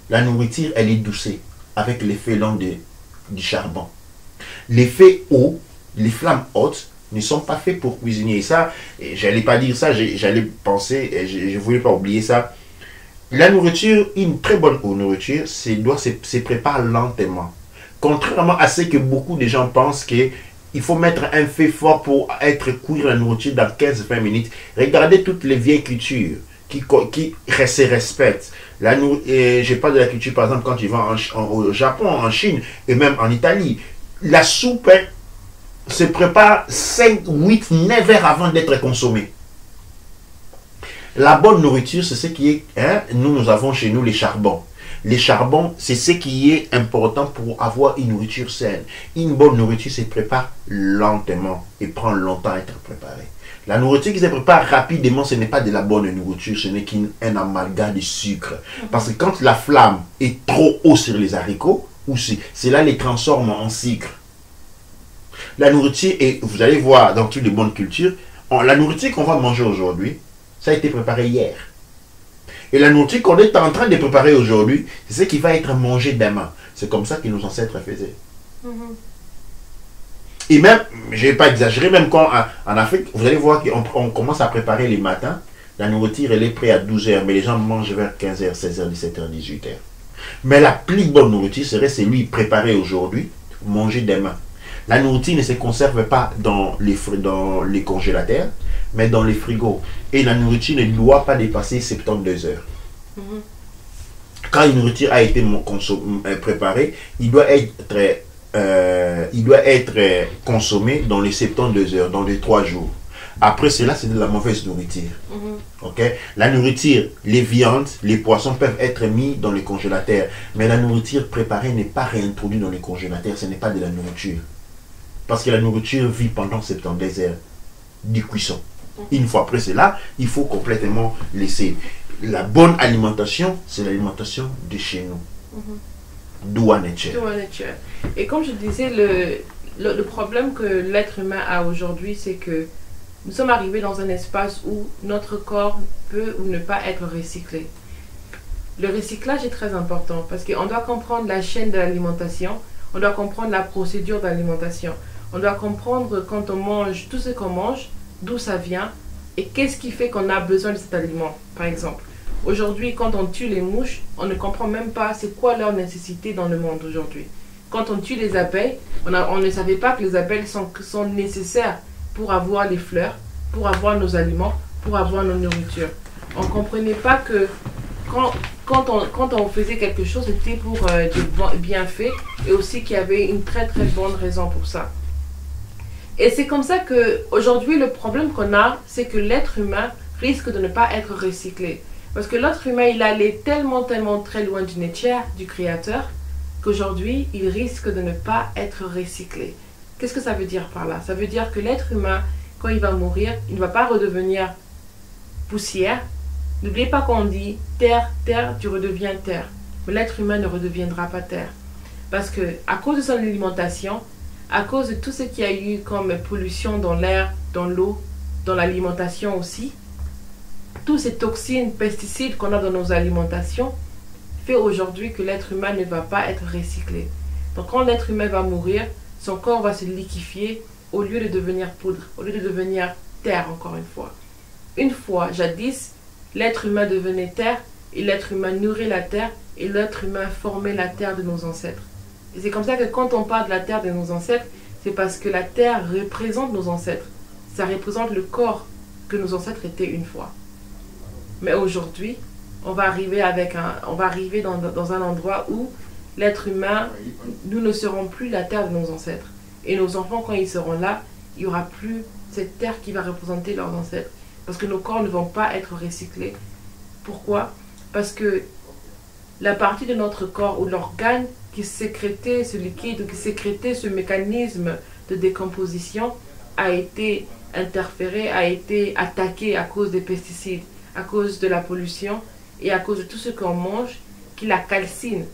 La nourriture, elle est doucée avec l'effet lent du charbon. L'effet haut, les flammes hautes, ne sont pas faits pour cuisiner. Et ça, j'allais pas dire ça, j'allais penser, je ne voulais pas oublier ça. La nourriture, une très bonne nourriture, se prépare lentement. Contrairement à ce que beaucoup de gens pensent que il faut mettre un feu fort pour être cuire la nourriture dans 15-20 minutes. Regardez toutes les vieilles cultures qui se respectent. Je parle de la culture, par exemple, quand tu vas au Japon, en Chine et même en Italie. La soupe se prépare 5, 8, 9 heures avant d'être consommée. La bonne nourriture, c'est ce qui est... nous avons chez nous les charbons. Les charbons, c'est ce qui est important pour avoir une nourriture saine. Une bonne nourriture se prépare lentement et prend longtemps à être préparée. La nourriture qui se prépare rapidement, ce n'est pas de la bonne nourriture, ce n'est qu'un amalgame de sucre. Parce que quand la flamme est trop haute sur les haricots, cela les transforme en sucre. La nourriture, et vous allez voir dans toutes les bonnes cultures, la nourriture qu'on va manger aujourd'hui, ça a été préparé hier. Et la nourriture qu'on est en train de préparer aujourd'hui, c'est ce qui va être mangé demain. C'est comme ça que nos ancêtres faisaient. Et même, je ne vais pas exagérer, même quand en Afrique, vous allez voir qu'on commence à préparer les matins, la nourriture elle est prête à 12 h, mais les gens mangent vers 15 h, 16 h, 17 h, 18 h. Mais la plus bonne nourriture serait celui préparé aujourd'hui, manger demain. La nourriture ne se conserve pas dans les congélateurs, mais dans les frigos. Et la nourriture ne doit pas dépasser 72 heures. Quand une nourriture a été préparée, il doit être il doit être consommé dans les 72 heures, dans les 3 jours. Après cela, c'est de la mauvaise nourriture. Ok? La nourriture, les viandes, les poissons peuvent être mis dans les congélateurs. Mais la nourriture préparée n'est pas réintroduite dans les congélateurs. Ce n'est pas de la nourriture. Parce que la nourriture vit pendant 72 heures de cuisson. Une fois après cela, il faut complètement laisser. La bonne alimentation, c'est l'alimentation de chez nous. Douane nature. Et comme je disais, le problème que l'être humain a aujourd'hui, c'est que nous sommes arrivés dans un espace où notre corps peut ou ne pas être recyclé. Le recyclage est très important parce qu'on doit comprendre la chaîne de l'alimentation, on doit comprendre la procédure d'alimentation, on doit comprendre quand on mange tout ce qu'on mange, d'où ça vient et qu'est-ce qui fait qu'on a besoin de cet aliment, par exemple. Aujourd'hui, quand on tue les mouches, on ne comprend même pas c'est quoi leur nécessité dans le monde aujourd'hui. Quand on tue les abeilles, on ne savait pas que les abeilles sont nécessaires pour avoir les fleurs, pour avoir nos aliments, pour avoir nos nourritures. On ne comprenait pas que quand on faisait quelque chose, c'était pour du bienfait et aussi qu'il y avait une très très bonne raison pour ça. Et c'est comme ça qu'aujourd'hui, le problème qu'on a, c'est que l'être humain risque de ne pas être recyclé. Parce que l'être humain, il allait tellement très loin du nature, du créateur, qu'aujourd'hui, il risque de ne pas être recyclé. Qu'est-ce que ça veut dire par là? Ça veut dire que l'être humain, quand il va mourir, il ne va pas redevenir poussière. N'oubliez pas qu'on dit terre, terre, tu redeviens terre. Mais l'être humain ne redeviendra pas terre. Parce que à cause de son alimentation, à cause de tout ce qu'il y a eu comme pollution dans l'air, dans l'eau, dans l'alimentation aussi, toutes ces toxines, pesticides qu'on a dans nos alimentations, fait aujourd'hui que l'être humain ne va pas être recyclé. Donc quand l'être humain va mourir, son corps va se liquéfier au lieu de devenir poudre, au lieu de devenir terre encore une fois. Une fois, jadis, l'être humain devenait terre et l'être humain nourrit la terre et l'être humain formait la terre de nos ancêtres. Et c'est comme ça que quand on parle de la terre de nos ancêtres, c'est parce que la terre représente nos ancêtres. Ça représente le corps que nos ancêtres étaient une fois. Mais aujourd'hui, on va arriver dans un endroit où l'être humain, nous ne serons plus la terre de nos ancêtres. Et nos enfants, quand ils seront là, il n'y aura plus cette terre qui va représenter leurs ancêtres. Parce que nos corps ne vont pas être recyclés. Pourquoi? Parce que la partie de notre corps ou l'organe qui sécrétait ce liquide, ou qui sécrétait ce mécanisme de décomposition a été interféré, a été attaqué à cause des pesticides, à cause de la pollution et à cause de tout ce qu'on mange qui la calcine.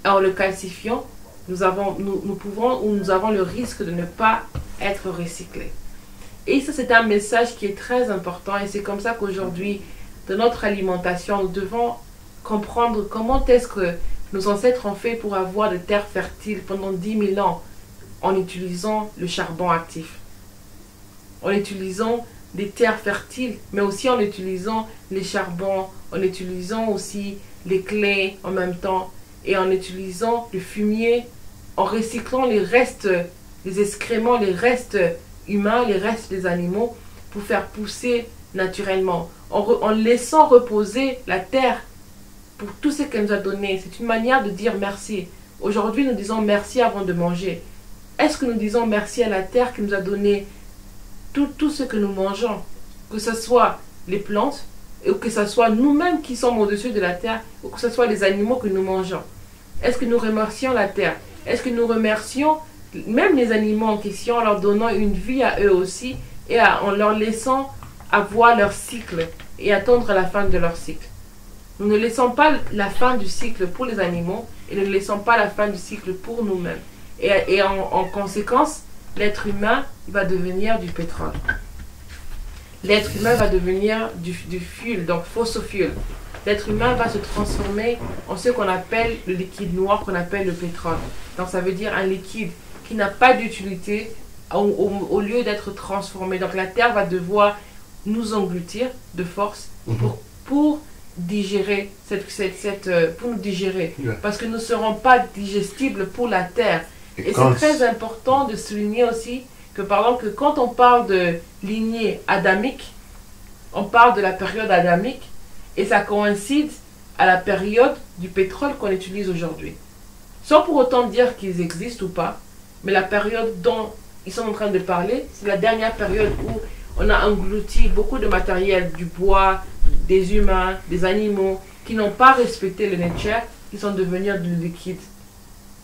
En le calcifiant, nous avons le risque de ne pas être recyclé. Et ça, c'est un message qui est très important et c'est comme ça qu'aujourd'hui, dans notre alimentation, nous devons comprendre comment est-ce que nos ancêtres ont fait pour avoir des terres fertiles pendant 10 000 ans en utilisant le charbon actif, en utilisant des terres fertiles, mais aussi en utilisant les charbons, en utilisant aussi les clés en même temps et en utilisant le fumier, en recyclant les restes, les excréments, les restes humains, les restes des animaux pour faire pousser naturellement, en laissant reposer la terre pour tout ce qu'elle nous a donné. C'est une manière de dire merci. Aujourd'hui, nous disons merci avant de manger. Est-ce que nous disons merci à la terre qui nous a donné tout ce que nous mangeons, que ce soit les plantes, ou que ce soit nous-mêmes qui sommes au-dessus de la terre, ou que ce soit les animaux que nous mangeons? Est-ce que nous remercions la terre? Est-ce que nous remercions même les animaux en question en leur donnant une vie à eux aussi et en leur laissant avoir leur cycle et attendre la fin de leur cycle? Nous ne laissons pas la fin du cycle pour les animaux et ne laissons pas la fin du cycle pour nous-mêmes. Et en conséquence, l'être humain va devenir du pétrole. L'être humain va devenir du fuel, donc fossil fuel. L'être humain va se transformer en ce qu'on appelle le liquide noir, qu'on appelle le pétrole. Donc ça veut dire un liquide qui n'a pas d'utilité au lieu d'être transformé. Donc la terre va devoir nous engloutir de force pour digérer pour nous digérer, parce que nous ne serons pas digestibles pour la terre. Et c'est très important de souligner aussi que, par exemple, que quand on parle de lignée adamique, on parle de la période adamique et ça coïncide à la période du pétrole qu'on utilise aujourd'hui. sans pour autant dire qu'ils existent ou pas, mais la période dont ils sont en train de parler, c'est la dernière période où on a englouti beaucoup de matériel, du bois, des humains, des animaux, qui n'ont pas respecté le nature, qui sont devenus du liquide.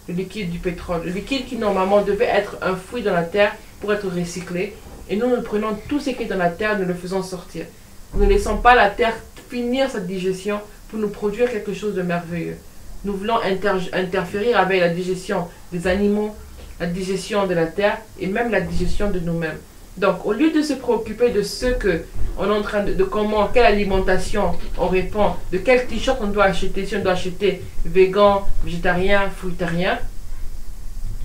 Le liquide du pétrole. Le liquide qui normalement devait être un fruit dans la terre pour être recyclé. Et nous prenons tout ce qui est dans la terre, nous le faisons sortir. Nous ne laissons pas la terre finir sa digestion pour nous produire quelque chose de merveilleux. Nous voulons interférer avec la digestion des animaux, la digestion de la terre et même la digestion de nous-mêmes. Donc, au lieu de se préoccuper de ce que on est en train de comment, quelle alimentation on répond, de quel t-shirt on doit acheter, si on doit acheter végan, végétarien, fruitarien,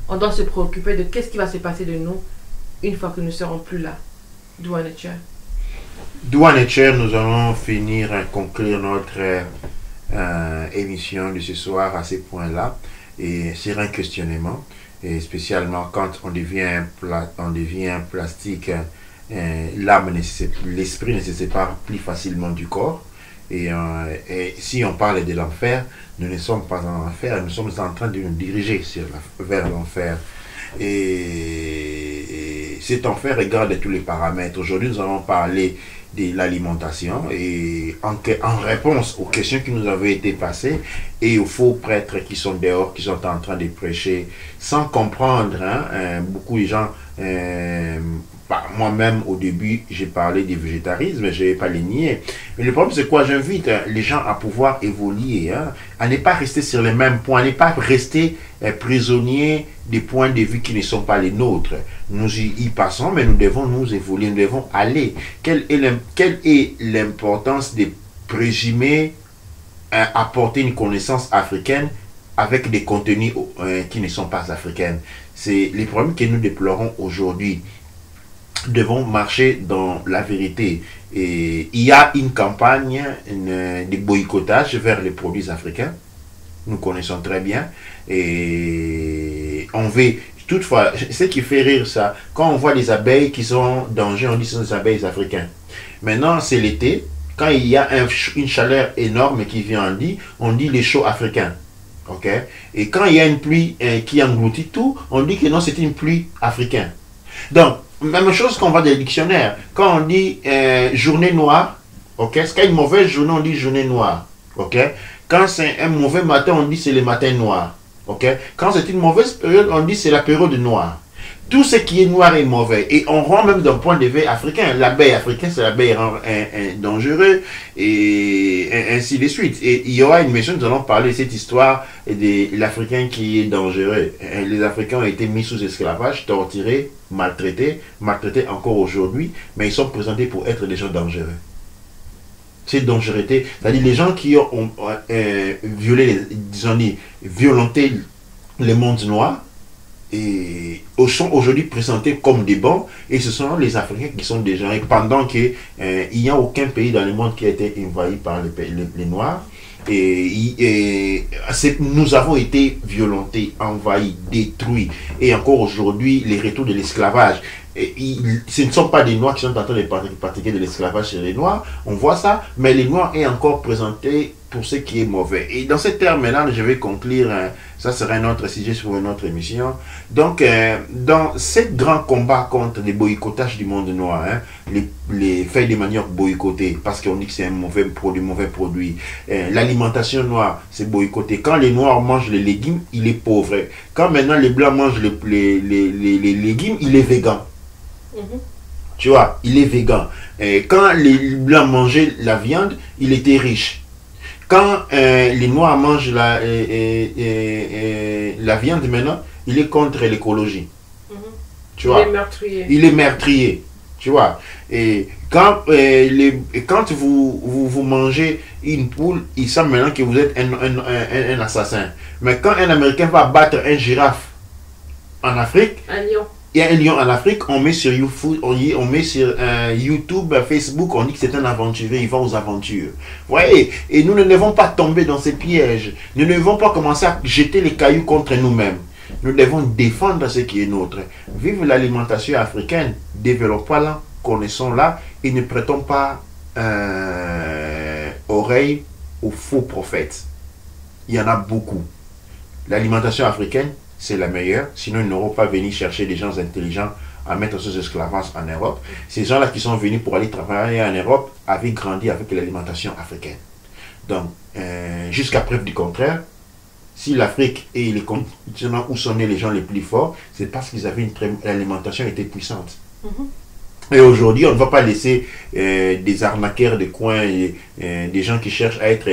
on doit se préoccuper de qu'est-ce qui va se passer de nous une fois que nous ne serons plus là. Douane Nature. Douane Nature, nous allons finir à conclure notre émission de ce soir à ces points-là. Et c'est un questionnement. Et spécialement quand on devient plastique, l'esprit ne se sépare plus facilement du corps. Et si on parle de l'enfer, nous ne sommes pas en enfer, nous sommes en train de nous diriger vers l'enfer. Et cet enfer regarde tous les paramètres. Aujourd'hui, nous allons parler de l'alimentation et en réponse aux questions qui nous avaient été passées et aux faux prêtres qui sont dehors, qui sont en train de prêcher sans comprendre. Beaucoup de gens, moi-même au début, j'ai parlé du végétarisme, je ne vais pas les nier. Mais le problème, c'est quoi? J'invite les gens à pouvoir évoluer, à ne pas rester sur les mêmes points, à ne pas rester prisonniers des points de vue qui ne sont pas les nôtres. Nous y passons, mais nous devons nous évoluer, nous devons aller. Quelle est l'importance de présumer apporter une connaissance africaine avec des contenus qui ne sont pas africains? C'est les problèmes que nous déplorons aujourd'hui. Nous devons marcher dans la vérité. Et il y a une campagne de boycottage vers les produits africains. Nous connaissons très bien. Et on veut... Toutefois, ce qui fait rire ça, quand on voit les abeilles qui sont en danger, on dit que ce sont des abeilles africaines. Maintenant, c'est l'été. Quand il y a une chaleur énorme qui vient, on dit les chauds africains. Okay? Et quand il y a une pluie qui engloutit tout, on dit que non, c'est une pluie africaine. Donc, même chose qu'on voit dans les dictionnaires. Quand on dit journée noire, okay? C'est quand une mauvaise journée, on dit journée noire. Okay? Quand c'est un mauvais matin, on dit c'est le matin noir. Okay? Quand c'est une mauvaise période, on dit c'est la période noire. Tout ce qui est noir est mauvais. Et on rend même d'un point de vue africain. L'abeille africaine, c'est l'abeille dangereux et ainsi de suite. Et il y aura une mission, nous allons parler de cette histoire de l'Africain qui est dangereux. Les Africains ont été mis sous esclavage, torturés, maltraités encore aujourd'hui, mais ils sont présentés pour être des gens dangereux. Cette dangerosité, c'est-à-dire les gens qui ont violenté le monde noir, et sont aujourd'hui présentés comme des bons, et ce sont les Africains qui sont des gens, et pendant qu'il n'y a aucun pays dans le monde qui a été envahi par les Noirs, et nous avons été violentés, envahis, détruits, et encore aujourd'hui les retours de l'esclavage. Ce ne sont pas des Noirs qui sont en train de pratiquer de l'esclavage chez les Noirs, on voit ça, mais les Noirs est encore présenté pour ce qui est mauvais. Et dans ces termes-là, je vais conclure, ça sera un autre sujet sur une autre émission. Donc, dans ce grand combat contre les boycottages du monde noir, les feuilles de manioc boycottées, parce qu'on dit que c'est un mauvais produit. L'alimentation noire, c'est boycotté. Quand les Noirs mangent les légumes, il est pauvre. Quand maintenant les Blancs mangent les légumes, il est végan. Tu vois, il est végan. Quand les Blancs mangeaient la viande, il était riche. Quand les Noirs mangent la viande maintenant, il est contre l'écologie. Tu vois, il est meurtrier. Tu vois. Et quand, quand vous mangez une poule, il semble maintenant que vous êtes un assassin. Mais quand un Américain va battre un girafe en Afrique, un lion. Il y a un lion en Afrique, on met sur YouTube, YouTube, Facebook, on dit que c'est un aventurier, il va aux aventures. Vous voyez, et nous ne devons pas tomber dans ces pièges. Nous ne devons pas commencer à jeter les cailloux contre nous-mêmes. Nous devons défendre ce qui est nôtre. Vive l'alimentation africaine, développons-la, connaissons-la et ne prêtons pas oreille aux faux prophètes. Il y en a beaucoup. l'alimentation africaine, c'est la meilleure. Sinon, ils n'auront pas venu chercher des gens intelligents à mettre sous esclavage en Europe. Ces gens-là qui sont venus pour aller travailler en Europe avaient grandi avec l'alimentation africaine. Donc, jusqu'à preuve du contraire, si l'Afrique et les continents où sont nés les gens les plus forts, c'est parce qu'ils avaient l'alimentation était puissante. Et aujourd'hui, on ne va pas laisser des arnaqueurs de coin, des gens qui cherchent à être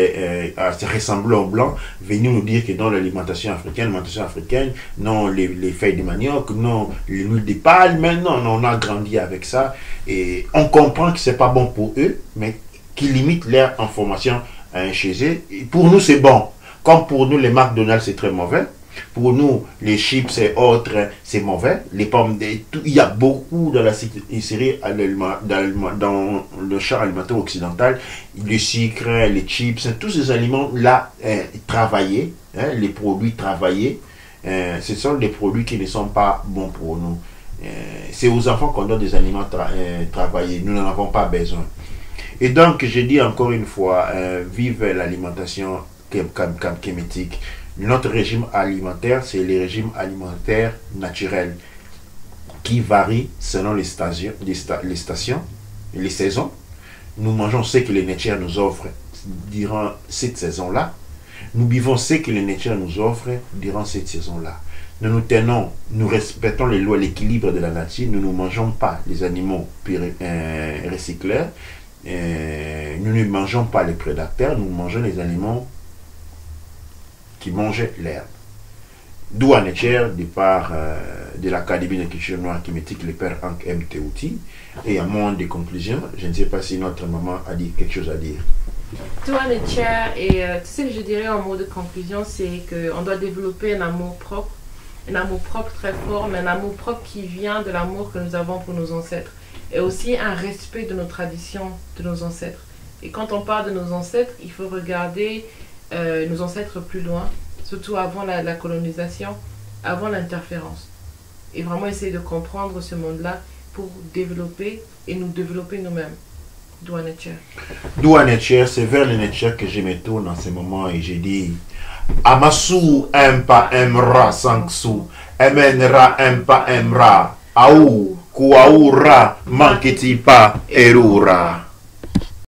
à se ressembler aux blancs, venir nous dire que dans l'alimentation africaine, non les feuilles de manioc, non l'huile de palme, non, on a grandi avec ça. Et on comprend que c'est pas bon pour eux, mais qui limitent leur information chez eux. Et pour nous, c'est bon. Comme pour nous, les McDonald's, c'est très mauvais. Pour nous, les chips et autres, c'est mauvais. Les pommes, il y a beaucoup dans la série dans le champ alimentaire occidental, le sucre, les chips, tous ces aliments-là travaillés, les produits travaillés, ce sont des produits qui ne sont pas bons pour nous. C'est aux enfants qu'on donne des aliments travaillés. Nous n'en avons pas besoin. Et donc, je dis encore une fois, vive l'alimentation kémétique. Notre régime alimentaire, c'est le régime alimentaire naturel qui varie selon les stations et les saisons. Nous mangeons ce que les nature nous offre durant cette saison-là. Nous buvons ce que les nature nous offre durant cette saison-là. Nous respectons les lois, l'équilibre de la nature. Nous ne mangeons pas les animaux recyclés. Nous ne mangeons pas les prédateurs. Nous mangeons les animaux qui mangeait l'herbe. D'où en est de part de l'Académie de culture noire kémétique, le père Hank M. Teouti. Et à moins de conclusion, je ne sais pas si notre maman a dit quelque chose à dire. Tout en est et tout ce que je dirais en mot de conclusion, c'est qu'on doit développer un amour propre très fort, mais un amour propre qui vient de l'amour que nous avons pour nos ancêtres. Et aussi un respect de nos traditions, de nos ancêtres. Et quand on parle de nos ancêtres, il faut regarder nos ancêtres plus loin, surtout avant la colonisation, avant l'interférence. Et vraiment essayer de comprendre ce monde-là pour développer et nous développer nous-mêmes. Douane Etcher. Douane Etcher, c'est vers le Etcher que je me tourne en ce moment et je dis Amasu empa emra sangsu, emenra empa emra, aou, kuaura, manketi pa erura.